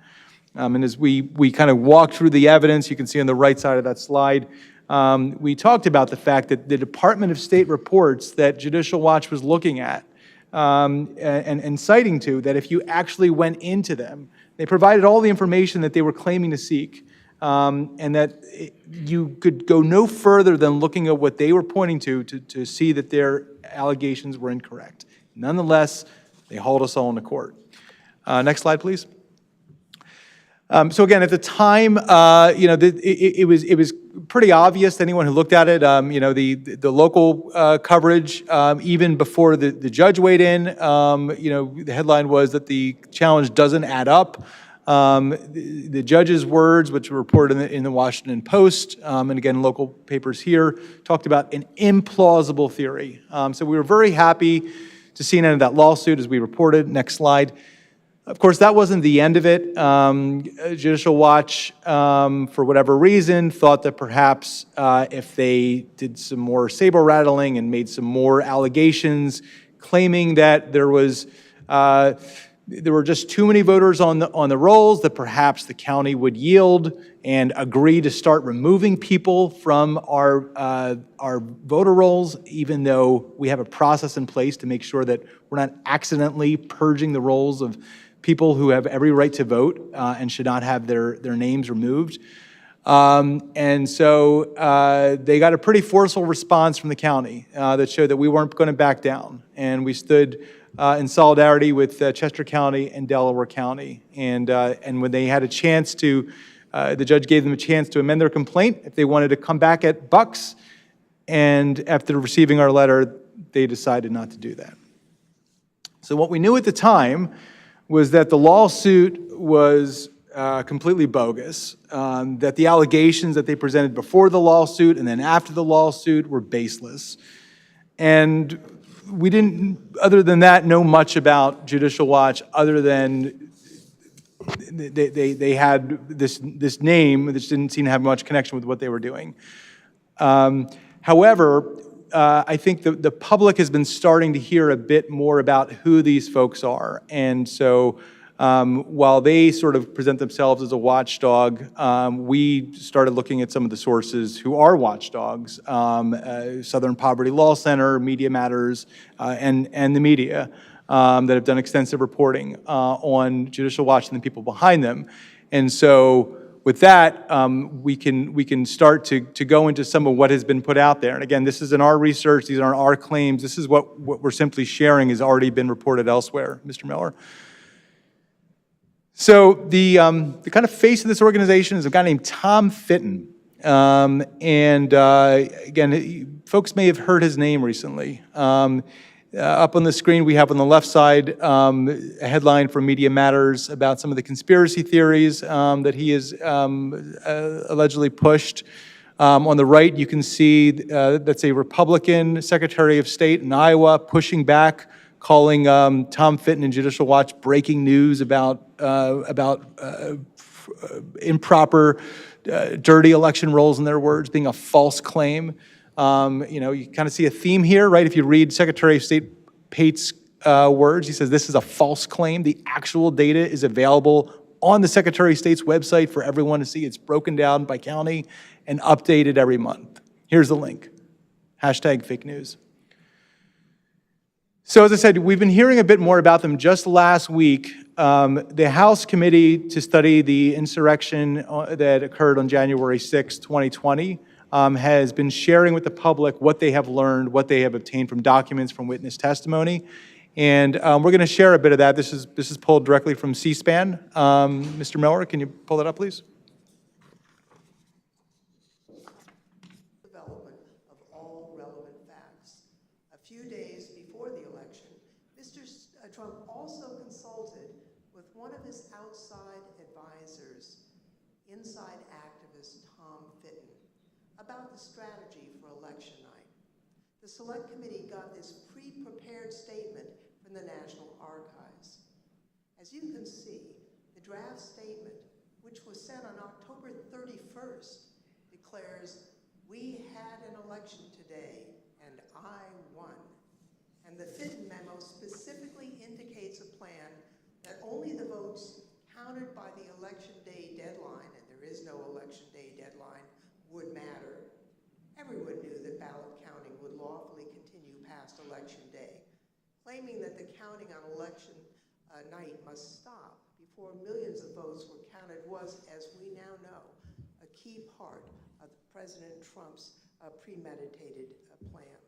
And as we kind of walk through the evidence, you can see on the right side of that slide, we talked about the fact that the Department of State reports that Judicial Watch was looking at and citing to, that if you actually went into them, they provided all the information that they were claiming to seek, and that you could go no further than looking at what they were pointing to see that their allegations were incorrect. Nonetheless, they hauled us all into court. Next slide, please. So again, at the time, it was pretty obvious to anyone who looked at it. The local coverage, even before the judge weighed in, the headline was that the challenge doesn't add up. The judge's words, which were reported in the Washington Post, and again, local papers here, talked about an implausible theory. So we were very happy to see an end of that lawsuit, as we reported. Next slide. Of course, that wasn't the end of it. Judicial Watch, for whatever reason, thought that perhaps if they did some more saber rattling and made some more allegations claiming that there were just too many voters on the rolls, that perhaps the county would yield and agree to start removing people from our voter rolls, even though we have a process in place to make sure that we're not accidentally purging the rolls of people who have every right to vote and should not have their names removed. And so they got a pretty forceful response from the county that showed that we weren't going to back down. And we stood in solidarity with Chester County and Delaware County. And when they had a chance to, the judge gave them a chance to amend their complaint if they wanted to come back at bucks. And after receiving our letter, they decided not to do that. So what we knew at the time was that the lawsuit was completely bogus, that the allegations that they presented before the lawsuit and then after the lawsuit were baseless. And we didn't, other than that, know much about Judicial Watch other than they had this name which didn't seem to have much connection with what they were doing. However, I think the public has been starting to hear a bit more about who these folks are. And so while they sort of present themselves as a watchdog, we started looking at some of the sources who are watchdogs, Southern Poverty Law Center, Media Matters, and the media that have done extensive reporting on Judicial Watch and the people behind them. And so with that, we can start to go into some of what has been put out there. And again, this isn't our research, these aren't our claims, this is what we're simply sharing has already been reported elsewhere. Mr. Miller. So the kind of face of this organization is a guy named Tom Fitton. Again, folks may have heard his name recently. Up on the screen, we have on the left side a headline from Media Matters about some of the conspiracy theories that he has allegedly pushed. On the right, you can see that's a Republican Secretary of State in Iowa pushing back, calling Tom Fitton and Judicial Watch breaking news about improper, dirty election rolls, in their words, being a false claim. You kind of see a theme here, right? If you read Secretary of State Pate's words, he says this is a false claim. The actual data is available on the Secretary of State's website for everyone to see. It's broken down by county and updated every month. Here's the link. #fake news. So as I said, we've been hearing a bit more about them. Just last week, the House Committee to study the insurrection that occurred on January 6, 2020, has been sharing with the public what they have learned, what they have obtained from documents, from witness testimony. And we're going to share a bit of that. This is pulled directly from C-SPAN. Mr. Miller, can you pull that up, please? Development of all relevant facts. A few days before the election, Mr. Trump also consulted with one of his outside advisors, inside activist Tom Fitton, about the strategy for election night. The Select Committee got this pre-prepared statement from the National Archives. As you can see, the draft statement, which was sent on October 31st, declares, "We had an election today, and I won." And the Fitton memo specifically indicates a plan that only the votes counted by the election day deadline, and there is no election day deadline, would matter. Everyone knew that ballot counting would lawfully continue past election day. Claiming that the counting on election night must stop before millions of votes were counted was, as we now know, a key part of President Trump's premeditated plan.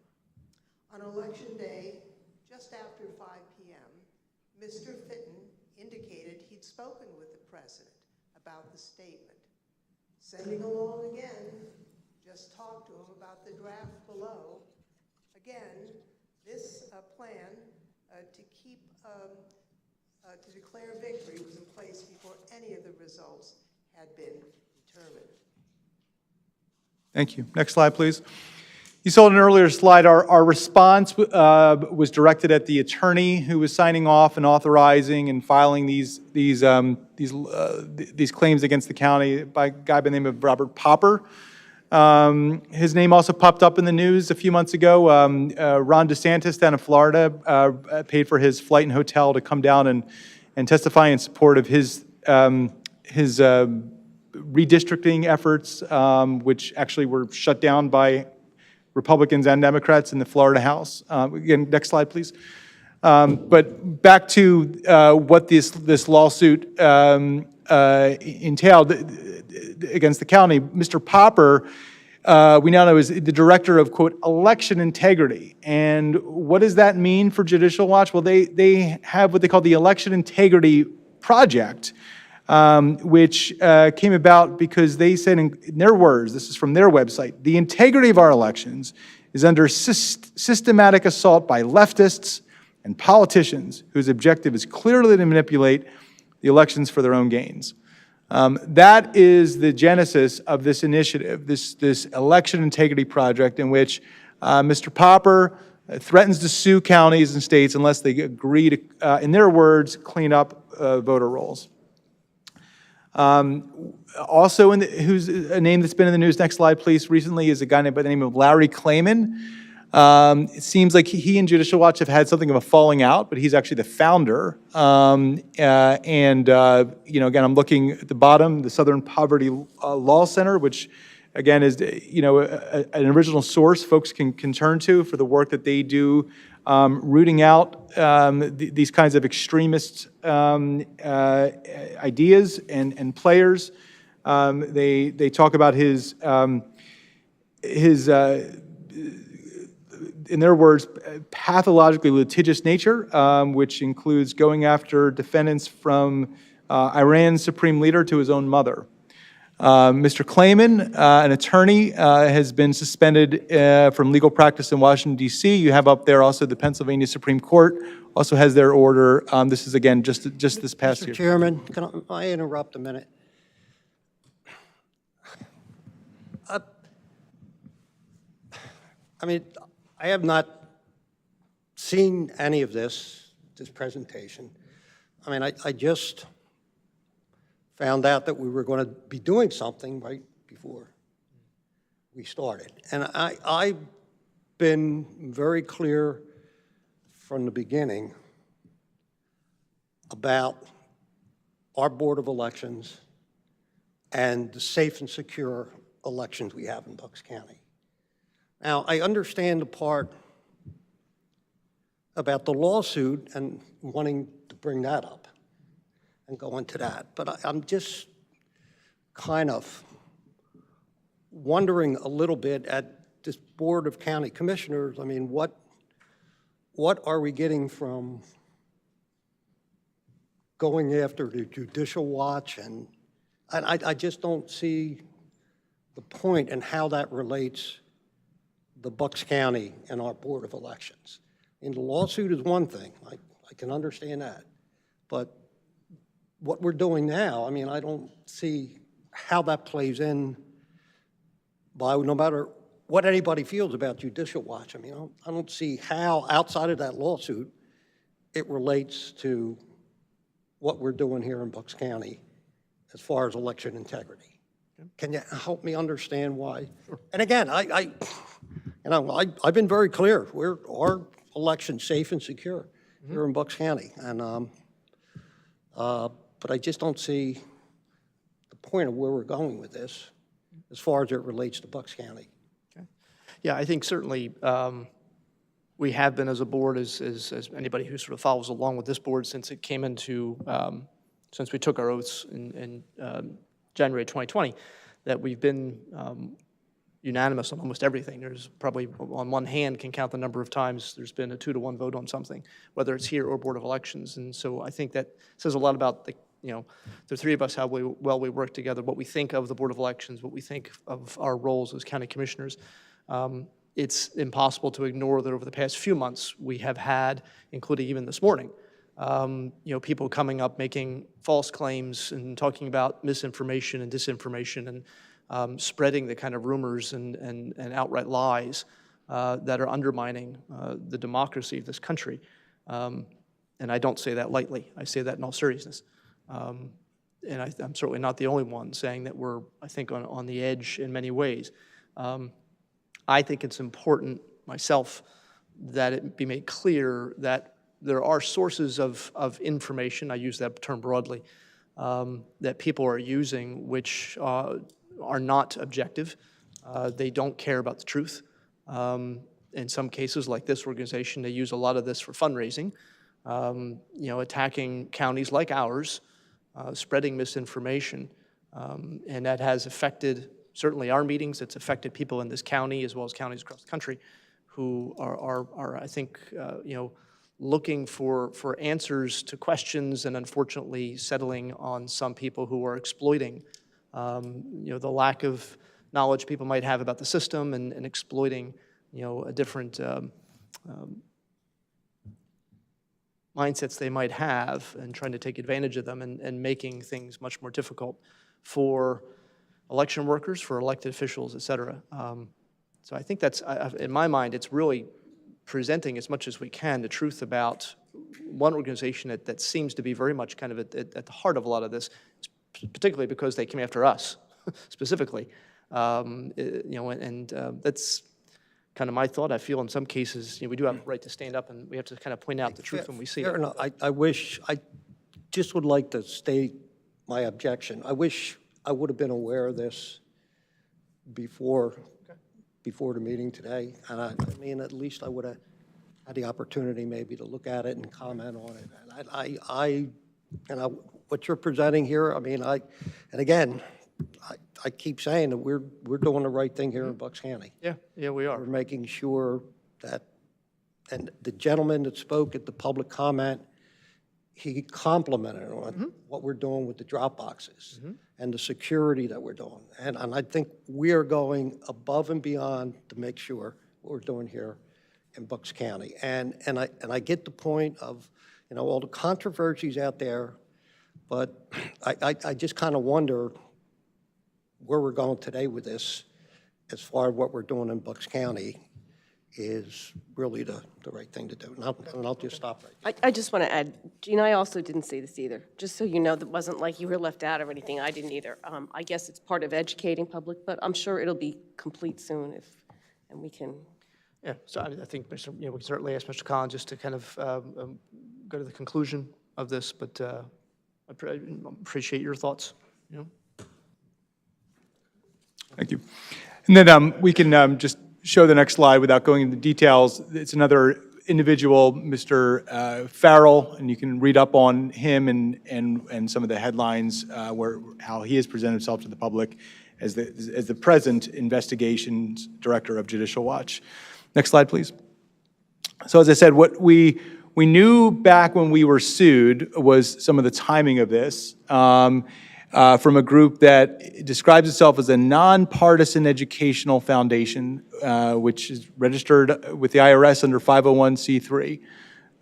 On election day, just after 5 p.m., Mr. Fitton indicated he'd spoken with the president about the statement. Sending along again, just talked to him about the draft below. Again, this plan to declare victory was in place before any of the results had been determined. Thank you. Next slide, please. You saw in an earlier slide, our response was directed at the attorney who was signing off and authorizing and filing these claims against the county by a guy by the name of Robert Popper. His name also popped up in the news a few months ago. Ron DeSantis down in Florida paid for his flight and hotel to come down and testify in support of his redistricting efforts, which actually were shut down by Republicans and Democrats in the Florida House. Again, next slide, please. But back to what this lawsuit entailed against the county. Mr. Popper, we now know, is the director of, quote, election integrity. And what does that mean for Judicial Watch? Well, they have what they call the Election Integrity Project, which came about because they said in their words, this is from their website, the integrity of our elections is under systematic assault by leftists and politicians whose objective is clearly to manipulate the elections for their own gains. That is the genesis of this initiative, this Election Integrity Project, in which Mr. Popper threatens to sue counties and states unless they agree to, in their words, clean up voter rolls. Also, who's a name that's been in the news, next slide please, recently, is a guy by the name of Larry Klayman. It seems like he and Judicial Watch have had something of a falling out, but he's actually the founder. Again, I'm looking at the bottom, the Southern Poverty Law Center, which again is, an original source folks can turn to for the work that they do, rooting out these kinds of extremist ideas and players. They talk about his in their words, pathologically litigious nature, which includes going after defendants from Iran's supreme leader to his own mother. Mr. Klayman, an attorney, has been suspended from legal practice in Washington, D.C. You have up there also the Pennsylvania Supreme Court also has their order. This is, again, just this past year. Mr. Chairman, can I interrupt a minute? I have not seen any of this presentation. I just found out that we were going to be doing something right before we started. And I've been very clear from the beginning about our Board of Elections and the safe and secure elections we have in Bucks County. Now, I understand the part about the lawsuit and wanting to bring that up and go into that, but I'm just kind of wondering a little bit at this Board of County Commissioners. I mean, what are we getting from going after the judicial watch? And I just don't see the point in how that relates to Bucks County and our Board of Elections. And the lawsuit is one thing, I can understand that. But what we're doing now, I mean, I don't see how that plays in by, no matter what anybody feels about judicial watch. I mean, I don't see how, outside of that lawsuit, it relates to what we're doing here in Bucks County as far as election integrity. Can you help me understand why? Sure. And again, I've been very clear. Our election's safe and secure here in Bucks County, and but I just don't see the point of where we're going with this as far as it relates to Bucks County. Okay. Yeah, I think certainly we have been as a board, as anybody who sort of follows along with this board since it came into, since we took our oaths in January 2020, that we've been unanimous on almost everything. There's probably, on one hand, can count the number of times there's been a 2-to-1 vote on something, whether it's here or Board of Elections. And so I think that says a lot about the three of us, how well we work together, what we think of the Board of Elections, what we think of our roles as county commissioners. It's impossible to ignore that over the past few months we have had, including even this morning, people coming up making false claims and talking about misinformation and disinformation and spreading the kind of rumors and outright lies that are undermining the democracy of this country. And I don't say that lightly. I say that in all seriousness. And I'm certainly not the only one saying that we're, I think, on the edge in many ways. I think it's important, myself, that it be made clear that there are sources of information, I use that term broadly, that people are using which are not objective. They don't care about the truth. In some cases, like this organization, they use a lot of this for fundraising, attacking counties like ours, spreading misinformation, and that has affected certainly our meetings. It's affected people in this county as well as counties across the country who are I think, looking for answers to questions and unfortunately settling on some people who are exploiting, the lack of knowledge people might have about the system and exploiting, a different mindsets they might have and trying to take advantage of them and making things much more difficult for election workers, for elected officials, et cetera. So I think that's, in my mind, it's really presenting as much as we can the truth about one organization that seems to be very much kind of at the heart of a lot of this, particularly because they came after us specifically. That's kind of my thought. I feel in some cases, we do have a right to stand up and we have to kind of point out the truth when we see it. Enough. I just would like to state my objection. I wish I would have been aware of this before the meeting today. And I mean, at least I would have had the opportunity maybe to look at it and comment on it. And what you're presenting here, I mean, and again, I keep saying that we're doing the right thing here in Bucks County. Yeah, we are. We're making sure that, and the gentleman that spoke at the public comment, he complimented on what we're doing with the drop boxes and the security that we're doing. And I think we are going above and beyond to make sure what we're doing here in Bucks County. And I get the point of, all the controversies out there, but I just kind of wonder where we're going today with this as far as what we're doing in Bucks County is really the right thing to do. And I'll just stop right there. I just want to add, Gina, I also didn't say this either. Just so you know, that wasn't like you were left out or anything. I didn't either. I guess it's part of educating public, but I'm sure it'll be complete soon and we can. Yeah, so I think we can certainly ask Mr. Collins just to kind of go to the conclusion of this, but I appreciate your thoughts. Thank you. And then we can just show the next slide without going into details. It's another individual, Mr. Farrell, and you can read up on him and some of the headlines how he has presented himself to the public as the present investigations director of Judicial Watch. Next slide, please. So as I said, what we knew back when we were sued was some of the timing of this from a group that describes itself as a nonpartisan educational foundation, which is registered with the IRS under 501c3.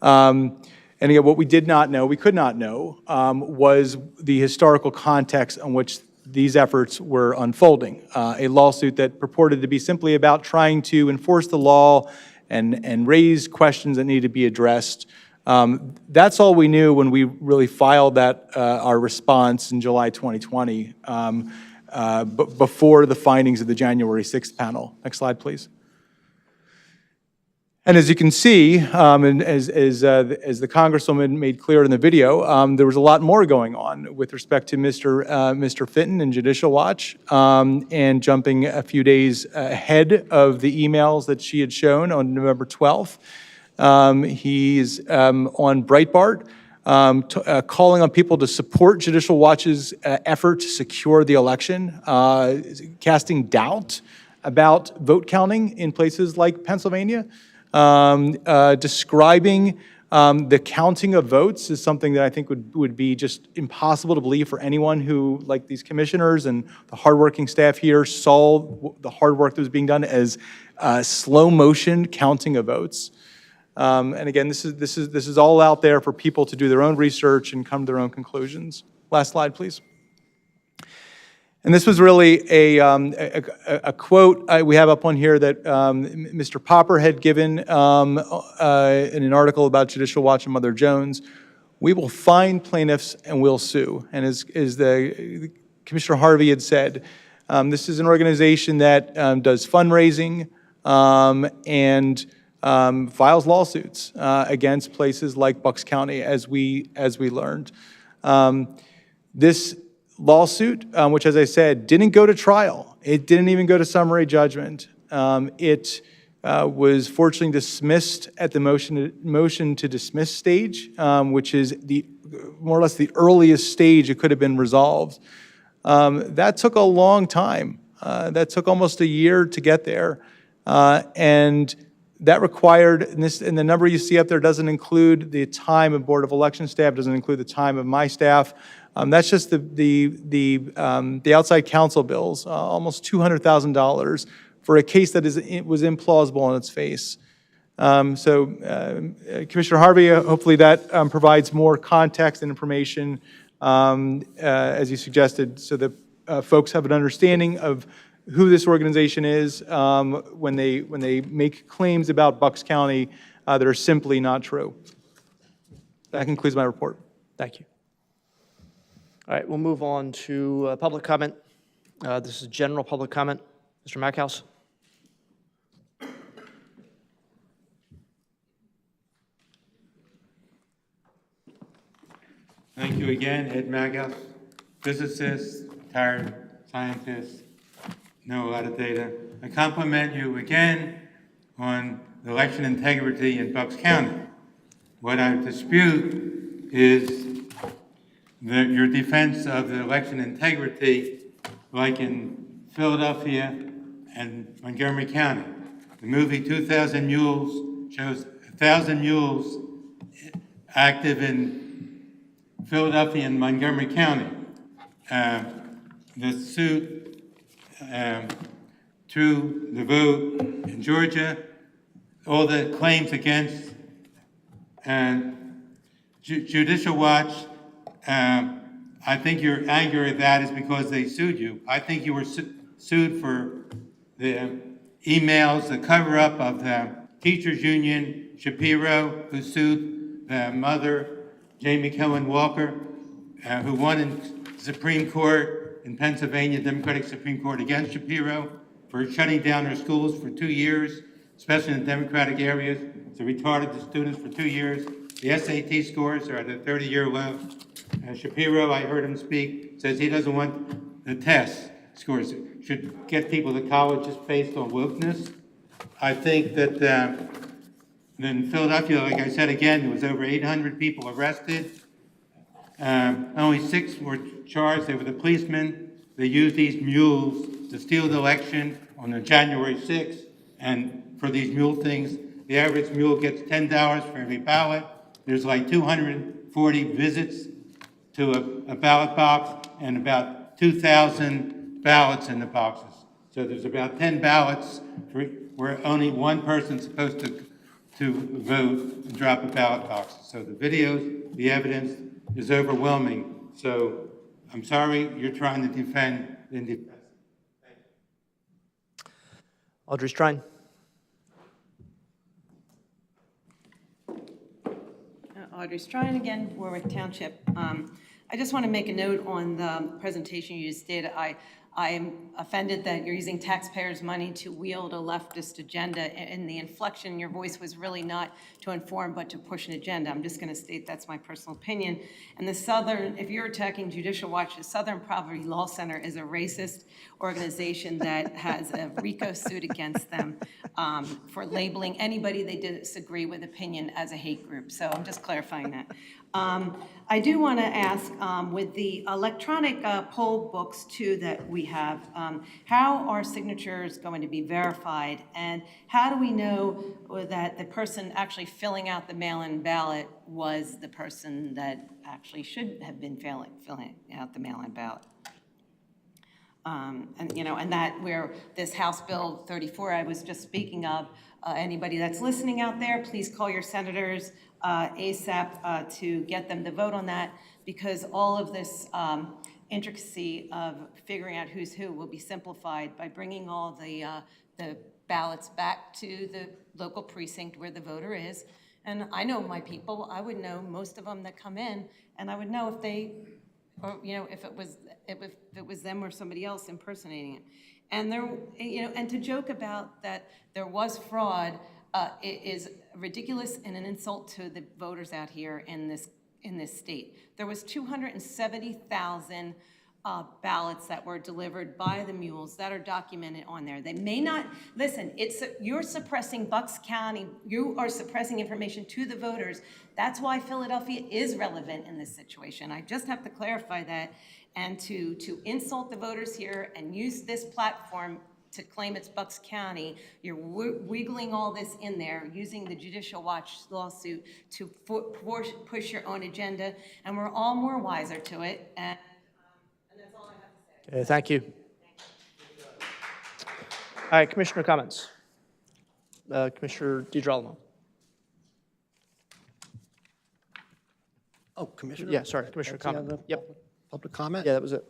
And again, what we did not know, we could not know, was the historical context on which these efforts were unfolding. A lawsuit that purported to be simply about trying to enforce the law and raise questions that needed to be addressed. That's all we knew when we really filed our response in July 2020, before the findings of the January 6th panel. Next slide, please. And as you can see, and as the Congresswoman made clear in the video, there was a lot more going on with respect to Mr. Fitton and Judicial Watch, and jumping a few days ahead of the emails that she had shown on November 12th. He's on Breitbart, calling on people to support Judicial Watch's effort to secure the election, casting doubt about vote counting in places like Pennsylvania. Describing the counting of votes is something that I think would be just impossible to believe for anyone who, like these commissioners and the hardworking staff here, saw the hard work that was being done as slow motion counting of votes. And again, this is all out there for people to do their own research and come to their own conclusions. Last slide, please. And this was really a quote we have up on here that Mr. Popper had given in an article about Judicial Watch and Mother Jones. We will find plaintiffs and we'll sue. And as the Commissioner Harvey had said, this is an organization that does fundraising and files lawsuits against places like Bucks County, as we learned. This lawsuit, which, as I said, didn't go to trial. It didn't even go to summary judgment. It was fortunately dismissed at the motion to dismiss stage, which is more or less the earliest stage it could have been resolved. That took a long time. That took almost a year to get there. And that required, and the number you see up there doesn't include the time of Board of Election staff, doesn't include the time of my staff. That's just the outside counsel bills, almost $200,000 for a case that was implausible on its face. Commissioner Harvey, hopefully that provides more context and information, as you suggested, so that folks have an understanding of who this organization is when they make claims about Bucks County that are simply not true. That concludes my report. Thank you. All right, we'll move on to public comment. This is general public comment. Mr. Mackhouse. Thank you again, Ed Magghouse, physicist, retired scientist, know a lot of data. I compliment you again on election integrity in Bucks County. What I dispute is your defense of the election integrity, like in Philadelphia and Montgomery County. The movie 2,000 Mules shows 1,000 mules active in Philadelphia and Montgomery County. The suit through the vote in Georgia, all the claims against Judicial Watch, I think your anger at that is because they sued you. I think you were sued for the emails, the cover-up of the teachers union, Shapiro, who sued the mother, Jamie Cohen Walker, who won in Supreme Court in Pennsylvania, Democratic Supreme Court against Shapiro for shutting down their schools for 2 years, especially in the Democratic areas. So retarded the students for 2 years. The SAT scores are at a 30-year low. Shapiro, I heard him speak, says he doesn't want the test scores. Should get people to college just based on wokeness. I think that in Philadelphia, like I said again, there was over 800 people arrested. Only 6 were charged. They were the policemen. They used these mules to steal the election on the January 6th. And for these mule things, the average mule gets $10 for every ballot. There's like 240 visits to a ballot box and about 2,000 ballots in the boxes. So there's about 10 ballots where only one person's supposed to vote and drop a ballot box. So the videos, the evidence is overwhelming. So I'm sorry you're trying to defend the independence. Audrey Strine. Audrey Strine again, Warwick Township. I just want to make a note on the presentation you just did. I'm offended that you're using taxpayers' money to wield a leftist agenda, and the inflection in your voice was really not to inform but to push an agenda. I'm just going to state that's my personal opinion. And the Southern, if you're attacking Judicial Watch, the Southern Poverty Law Center is a racist organization that has a RICO suit against them for labeling anybody they disagree with opinion as a hate group. So I'm just clarifying that. I do want to ask, with the electronic poll books too that we have, how are signatures going to be verified, and how do we know that the person actually filling out the mail-in ballot was the person that actually should have been filling out the mail-in ballot? And you know, and that where this House Bill 34 I was just speaking of, anybody that's listening out there, please call your senators ASAP to get them to vote on that, because all of this intricacy of figuring out who's who will be simplified by bringing all the ballots back to the local precinct where the voter is. And I know my people, I would know most of them that come in, and I would know if they, or you know, if it was them or somebody else impersonating it. And there, you know, and to joke about that there was fraud is ridiculous and an insult to the voters out here in this state. There was 270,000 ballots that were delivered by the mules that are documented on there. They may not, listen, you're suppressing Bucks County, you are suppressing information to the voters. That's why Philadelphia is relevant in this situation. I just have to clarify that. And to insult the voters here and use this platform to claim it's Bucks County, you're wiggling all this in there, using the Judicial Watch lawsuit to push your own agenda, and we're all more wiser to it. And that's all I have to say. Thank you. All right, Commissioner comments. Commissioner DiGirolamo. Oh, Commissioner? Yeah, sorry, Commissioner comment. Yep. Public comment? Yeah, that was it.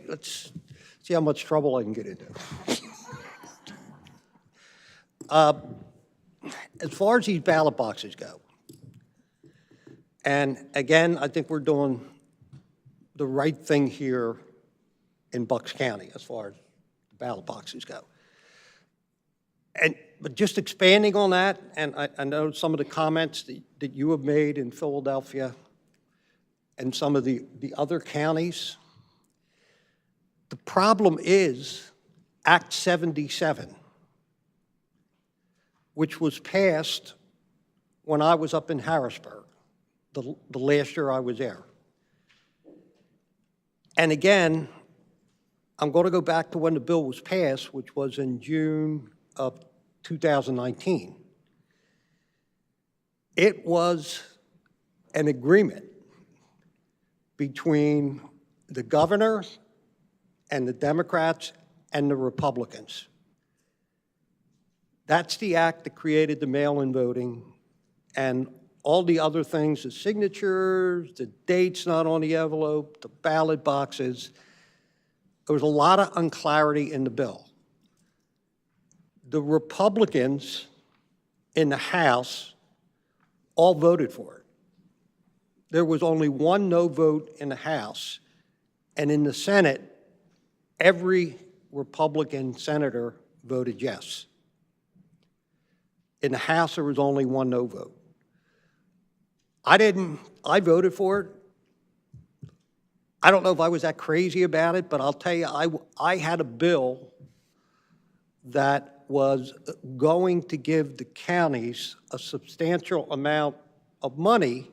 Let's see how much trouble I can get into. As far as these ballot boxes go, and again, I think we're doing the right thing here in Bucks County as far as the ballot boxes go. But just expanding on that, and I know some of the comments that you have made in Philadelphia and some of the other counties, the problem is Act 77, which was passed when I was up in Harrisburg, the last year I was there. And again, I'm going to go back to when the bill was passed, which was in June of 2019. It was an agreement between the governor and the Democrats and the Republicans. That's the act that created the mail-in voting and all the other things, the signatures, the dates not on the envelope, the ballot boxes. There was a lot of unclarity in the bill. The Republicans in the House all voted for it. There was only one no vote in the House, and in the Senate, every Republican senator voted yes. In the House, there was only one no vote. I voted for it. I don't know if I was that crazy about it, but I'll tell you, I had a bill that was going to give the counties a substantial amount of money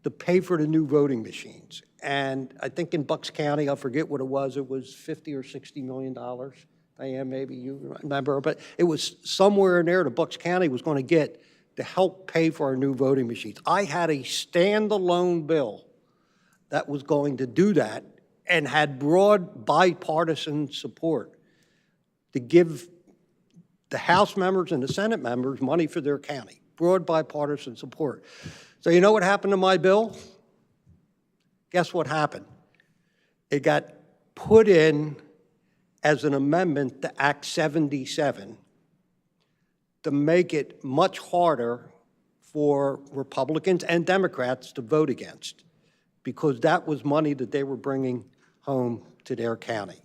to pay for the new voting machines. And I think in Bucks County, I forget what it was 50 or $60 million. Diane, maybe you remember, but it was somewhere in there that Bucks County was going to get to help pay for our new voting machines. I had a standalone bill that was going to do that and had broad bipartisan support to give the House members and the Senate members money for their county. Broad bipartisan support. So you know what happened to my bill? Guess what happened? It got put in as an amendment to Act 77 to make it much harder for Republicans and Democrats to vote against, because that was money that they were bringing home to their county.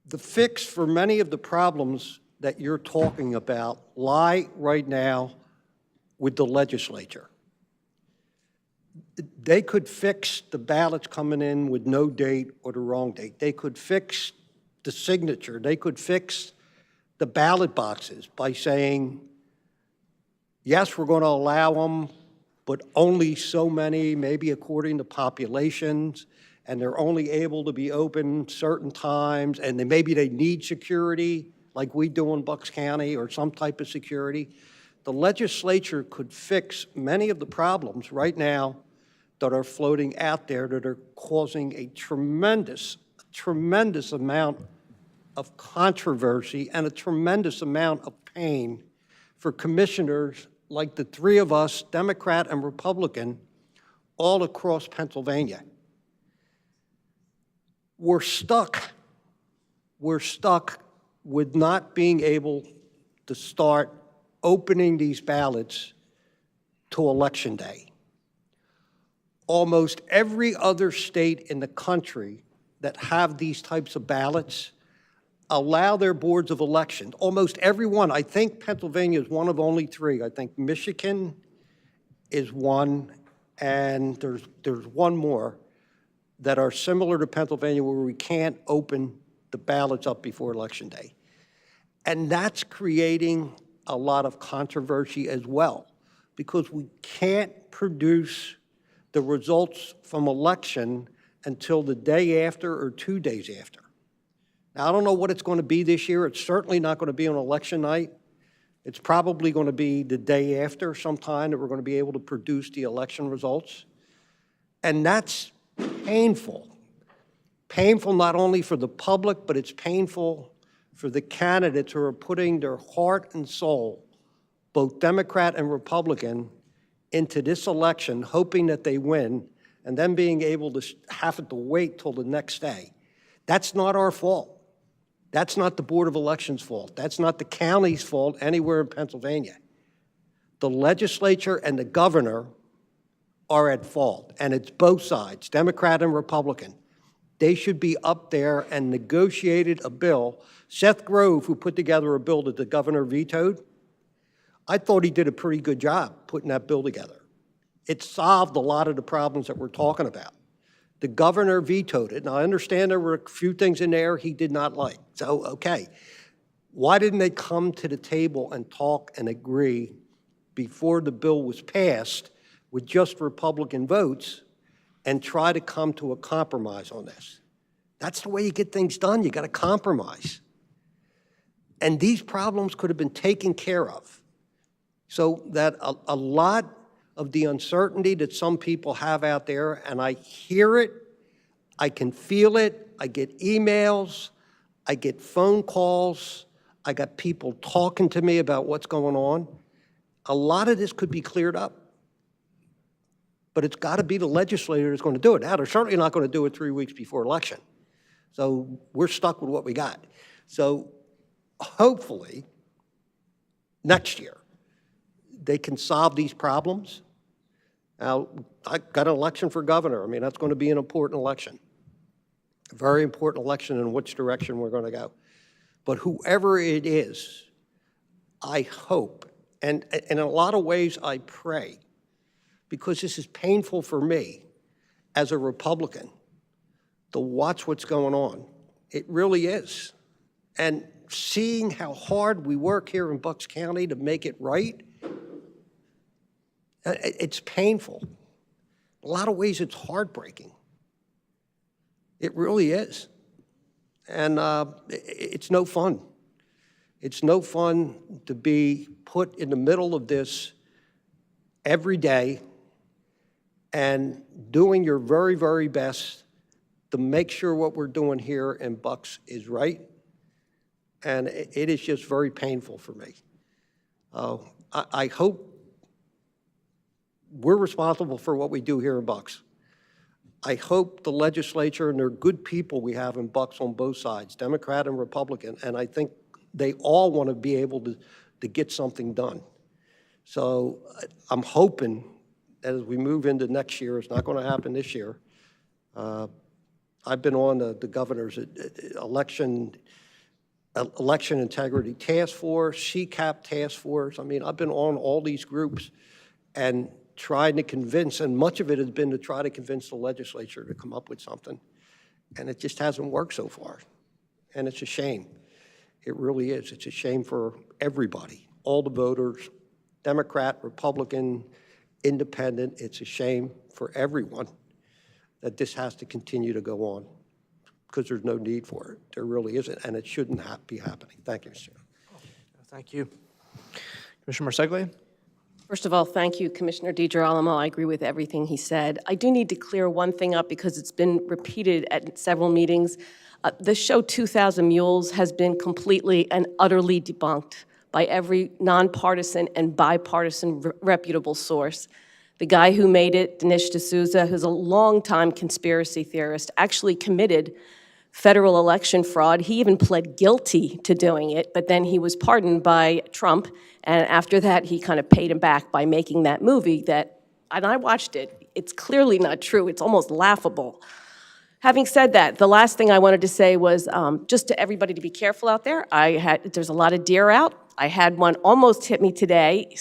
The fix for many of the problems that you're talking about lie right now with the legislature. They could fix the ballots coming in with no date or the wrong date. They could fix the signature. They could fix the ballot boxes by saying, yes, we're going to allow them, but only so many, maybe according to populations, and they're only able to be open certain times, and then maybe they need security, like we do in Bucks County, or some type of security. The legislature could fix many of the problems right now that are floating out there that are causing a tremendous amount of controversy and a tremendous amount of pain for commissioners like the three of us, Democrat and Republican, all across Pennsylvania. We're stuck with not being able to start opening these ballots to Election Day. Almost every other state in the country that have these types of ballots allow their boards of elections. Almost every one. I think Pennsylvania is one of only three. I think Michigan is one, and there's one more that are similar to Pennsylvania where we can't open the ballots up before Election Day. And that's creating a lot of controversy as well, because we can't produce the results from election until the day after or 2 days after. Now, I don't know what it's going to be this year. It's certainly not going to be on election night. It's probably going to be the day after sometime that we're going to be able to produce the election results. And that's painful. Painful not only for the public, but it's painful for the candidates who are putting their heart and soul, both Democrat and Republican, into this election, hoping that they win, and then being able to have to wait till the next day. That's not our fault. That's not the Board of Elections' fault. That's not the county's fault anywhere in Pennsylvania. The legislature and the governor are at fault, and it's both sides, Democrat and Republican. They should be up there and negotiated a bill. Seth Grove, who put together a bill that the governor vetoed, I thought he did a pretty good job putting that bill together. It solved a lot of the problems that we're talking about. The governor vetoed it. Now, I understand there were a few things in there he did not like. So, okay, why didn't they come to the table and talk and agree before the bill was passed with just Republican votes and try to come to a compromise on this? That's the way you get things done. You got to compromise. And these problems could have been taken care of, so that a lot of the uncertainty that some people have out there, and I hear it, I can feel it, I get emails, I get phone calls, I got people talking to me about what's going on. A lot of this could be cleared up, but it's got to be the legislator that's going to do it. Now, they're certainly not going to do it 3 weeks before election. So we're stuck with what we got. So hopefully, next year, they can solve these problems. Now, I got an election for governor. I mean, that's going to be an important election. A very important election in which direction we're going to go. But whoever it is, I hope, and in a lot of ways I pray, because this is painful for me as a Republican to watch what's going on. It really is. And seeing how hard we work here in Bucks County to make it right, it's painful. In a lot of ways, it's heartbreaking. It really is. And it's no fun. It's no fun to be put in the middle of this every day and doing your very, very best to make sure what we're doing here in Bucks is right. And it is just very painful for me. I hope we're responsible for what we do here in Bucks. I hope the legislature, and they're good people we have in Bucks on both sides, Democrat and Republican, and I think they all want to be able to get something done. So I'm hoping that as we move into next year, it's not going to happen this year. I've been on the governor's election integrity task force, CCAP task force. I mean, I've been on all these groups and trying to convince, and much of it has been to try to convince the legislature to come up with something. And it just hasn't worked so far. And it's a shame. It really is. It's a shame for everybody, all the voters, Democrat, Republican, Independent. It's a shame for everyone that this has to continue to go on because there's no need for it. There really isn't, and it shouldn't be happening. Thank you, Mr. Chairman. Thank you. Commissioner Marseglia? First of all, thank you, Commissioner DiGirolamo. I agree with everything he said. I do need to clear one thing up because it's been repeated at several meetings. The show 2,000 Mules has been completely and utterly debunked by every nonpartisan and bipartisan reputable source. The guy who made it, Dinesh D'Souza, who's a longtime conspiracy theorist, actually committed federal election fraud. He even pled guilty to doing it, but then he was pardoned by Trump, and after that, he kind of paid him back by making that movie that, and I watched it, it's clearly not true, it's almost laughable. Having said that, the last thing I wanted to say was just to everybody to be careful out there. There's a lot of deer out. I had one almost hit me today,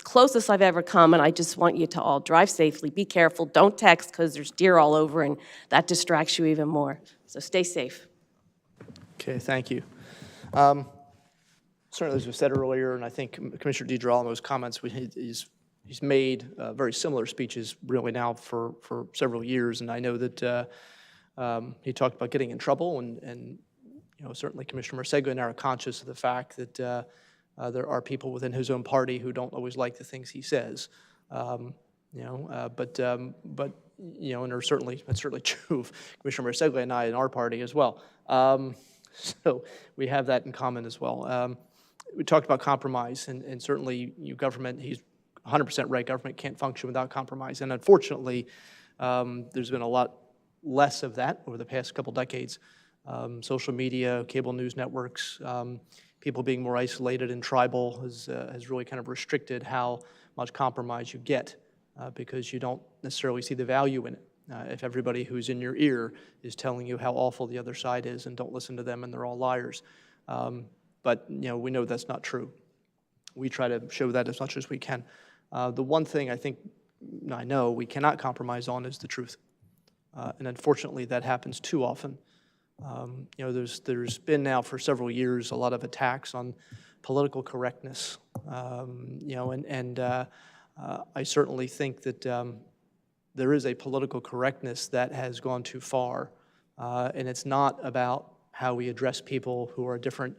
closest I've ever come, and I just want you to all drive safely, be careful, don't text because there's deer all over and that distracts you even more. So stay safe. Okay, thank you. Certainly, as was said earlier, and I think Commissioner DiGirolamo's comments, he's made very similar speeches really now for several years, and I know that he talked about getting in trouble, and you know, certainly Commissioner Marseglia and I are conscious of the fact that there are people within his own party who don't always like the things he says. But you know, and that's certainly true of Commissioner Marseglia and I in our party as well. So we have that in common as well. We talked about compromise, and certainly government, he's 100% right, government can't function without compromise. And unfortunately, there's been a lot less of that over the past couple decades. Social media, cable news networks, people being more isolated and tribal has really kind of restricted how much compromise you get because you don't necessarily see the value in it. If everybody who's in your ear is telling you how awful the other side is and don't listen to them and they're all liars. But you know, we know that's not true. We try to show that as much as we can. The one thing I know we cannot compromise on is the truth. And unfortunately, that happens too often. You know, there's been now for several years a lot of attacks on political correctness. You know, and I certainly think that there is a political correctness that has gone too far, and it's not about how we address people who are different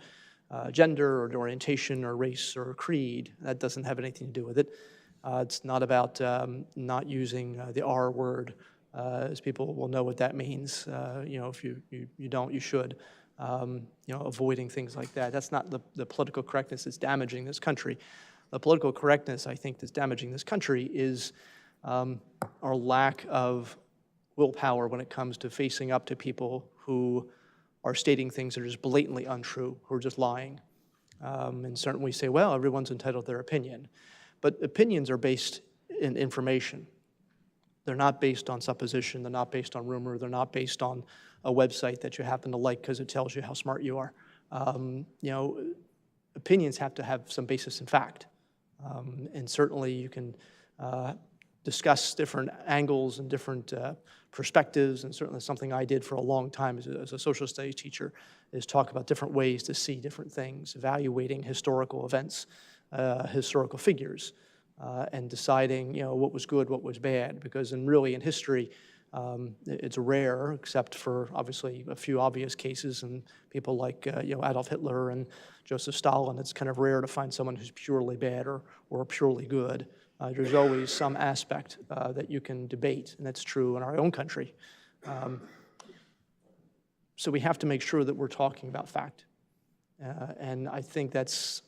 gender or orientation or race or creed. That doesn't have anything to do with it. It's not about not using the R word, as people will know what that means. You know, if you don't, you should. You know, avoiding things like that. That's not the political correctness that's damaging this country. The political correctness, I think, that's damaging this country is our lack of willpower when it comes to facing up to people who are stating things that are just blatantly untrue, who are just lying. And certainly we say, well, everyone's entitled to their opinion. But opinions are based in information. They're not based on supposition, they're not based on rumor, they're not based on a website that you happen to like because it tells you how smart you are. You know, opinions have to have some basis in fact. And certainly you can discuss different angles and different perspectives, and certainly something I did for a long time as a social studies teacher, is talk about different ways to see different things, evaluating historical events, historical figures, and deciding, what was good, what was bad, because in history, it's rare, except for obviously a few obvious cases and people like Adolf Hitler and Joseph Stalin. It's kind of rare to find someone who's purely bad or purely good. There's always some aspect that you can debate, and that's true in our own country. So we have to make sure that we're talking about fact. And I think that's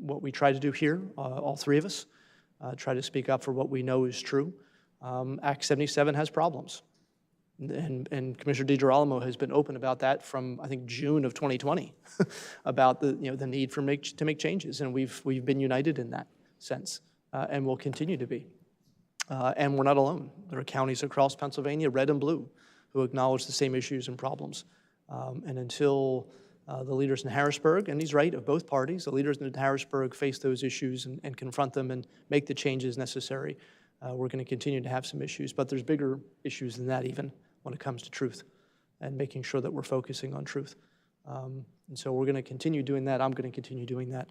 what we try to do here, all three of us, try to speak up for what we know is true. Act 77 has problems. And Commissioner DiGirolamo has been open about that from, I think, June of 2020, about the need to make changes, and we've been united in that sense, and will continue to be. And we're not alone. There are counties across Pennsylvania, red and blue, who acknowledge the same issues and problems. And until the leaders in Harrisburg, and he's right, of both parties, the leaders in Harrisburg face those issues and confront them and make the changes necessary, we're going to continue to have some issues. But there's bigger issues than that even when it comes to truth and making sure that we're focusing on truth. And so we're going to continue doing that. I'm going to continue doing that.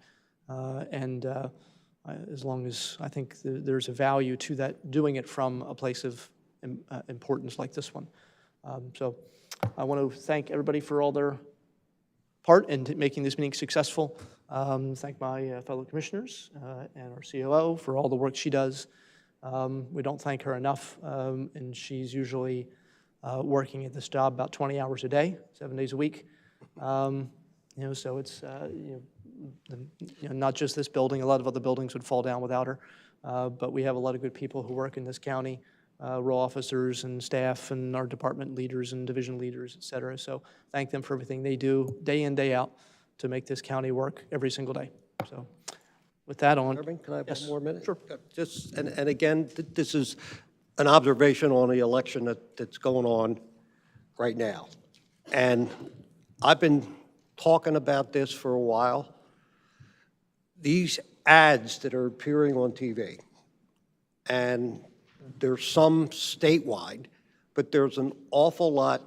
As long as I think there's a value to that, doing it from a place of importance like this one. So I want to thank everybody for all their part in making this meeting successful. Thank my fellow commissioners and our COO for all the work she does. We don't thank her enough, and she's usually working at this job about 20 hours a day, 7 days a week. So it's not just this building. A lot of other buildings would fall down without her. But we have a lot of good people who work in this county, row officers and staff and our department leaders and division leaders, et cetera. So thank them for everything they do day in, day out to make this county work every single day. So with that on. Chairman, can I have one more minute? Sure. And again, this is an observation on the election that's going on right now. And I've been talking about this for a while. These ads that are appearing on TV, and there's some statewide, but there's an awful lot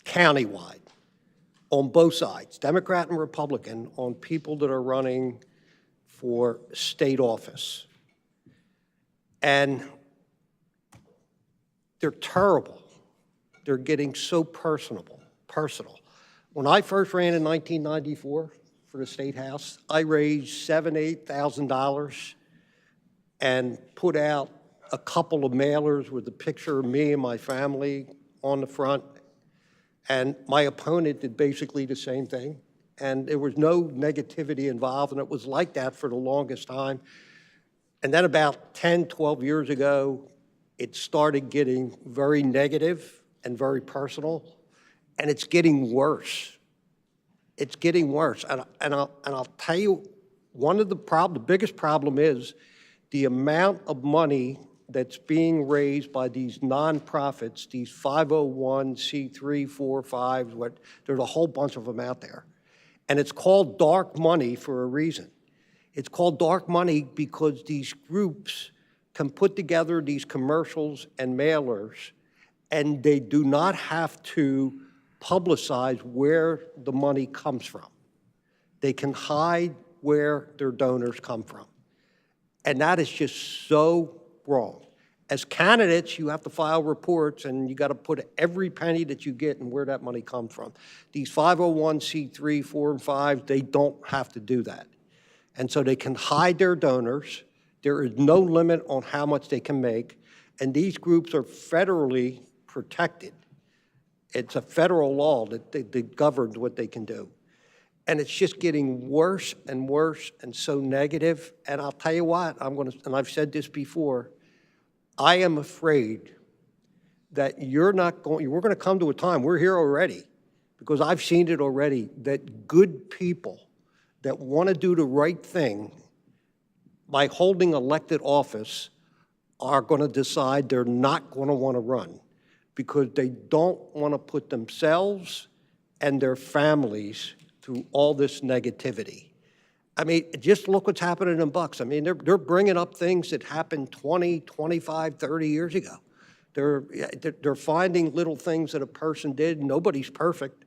countywide on both sides, Democrat and Republican, on people that are running for state office. And they're terrible. They're getting so personal. When I first ran in 1994 for the State House, I raised $7,000, $8,000 and put out a couple of mailers with a picture of me and my family on the front. And my opponent did basically the same thing. And there was no negativity involved, and it was like that for the longest time. And then about 10, 12 years ago, it started getting very negative and very personal, and it's getting worse. It's getting worse. And I'll tell you, the biggest problem is the amount of money that's being raised by these nonprofits, these 501c3, 4, 5s, there's a whole bunch of them out there. And it's called dark money for a reason. It's called dark money because these groups can put together these commercials and mailers, and they do not have to publicize where the money comes from. They can hide where their donors come from. And that is just so wrong. As candidates, you have to file reports, and you got to put every penny that you get and where that money comes from. These 501c3, 4, and 5, they don't have to do that. And so they can hide their donors. There is no limit on how much they can make, and these groups are federally protected. It's a federal law that governs what they can do. And it's just getting worse and worse and so negative. And I'll tell you what, and I've said this before, I am afraid that we're going to come to a time, we're here already, because I've seen it already, that good people that want to do the right thing by holding elected office are going to decide they're not going to want to run because they don't want to put themselves and their families through all this negativity. I mean, just look what's happening in Bucks. I mean, they're bringing up things that happened 20, 25, 30 years ago. They're finding little things that a person did. Nobody's perfect.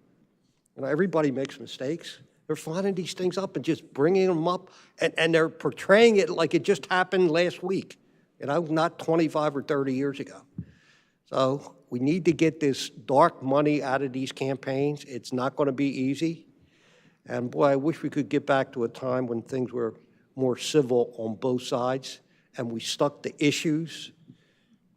You know, everybody makes mistakes. They're finding these things up and just bringing them up, and they're portraying it like it just happened last week, you know, not 25 or 30 years ago. So we need to get this dark money out of these campaigns. It's not going to be easy. And boy, I wish we could get back to a time when things were more civil on both sides and we stuck to issues.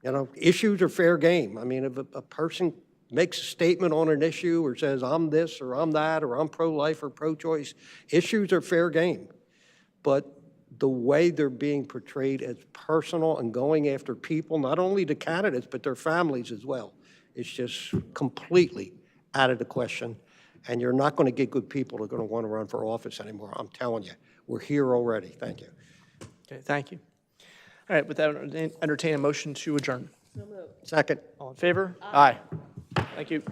You know, issues are fair game. I mean, if a person makes a statement on an issue or says, I'm this or I'm that or I'm pro-life or pro-choice, issues are fair game. But the way they're being portrayed as personal and going after people, not only the candidates, but their families as well, it's just completely out of the question. And you're not going to get good people who are going to want to run for office anymore. I'm telling you, we're here already. Thank you. Okay, thank you. All right, with that, entertain a motion to adjourn. Second. All in favor? Aye. Thank you.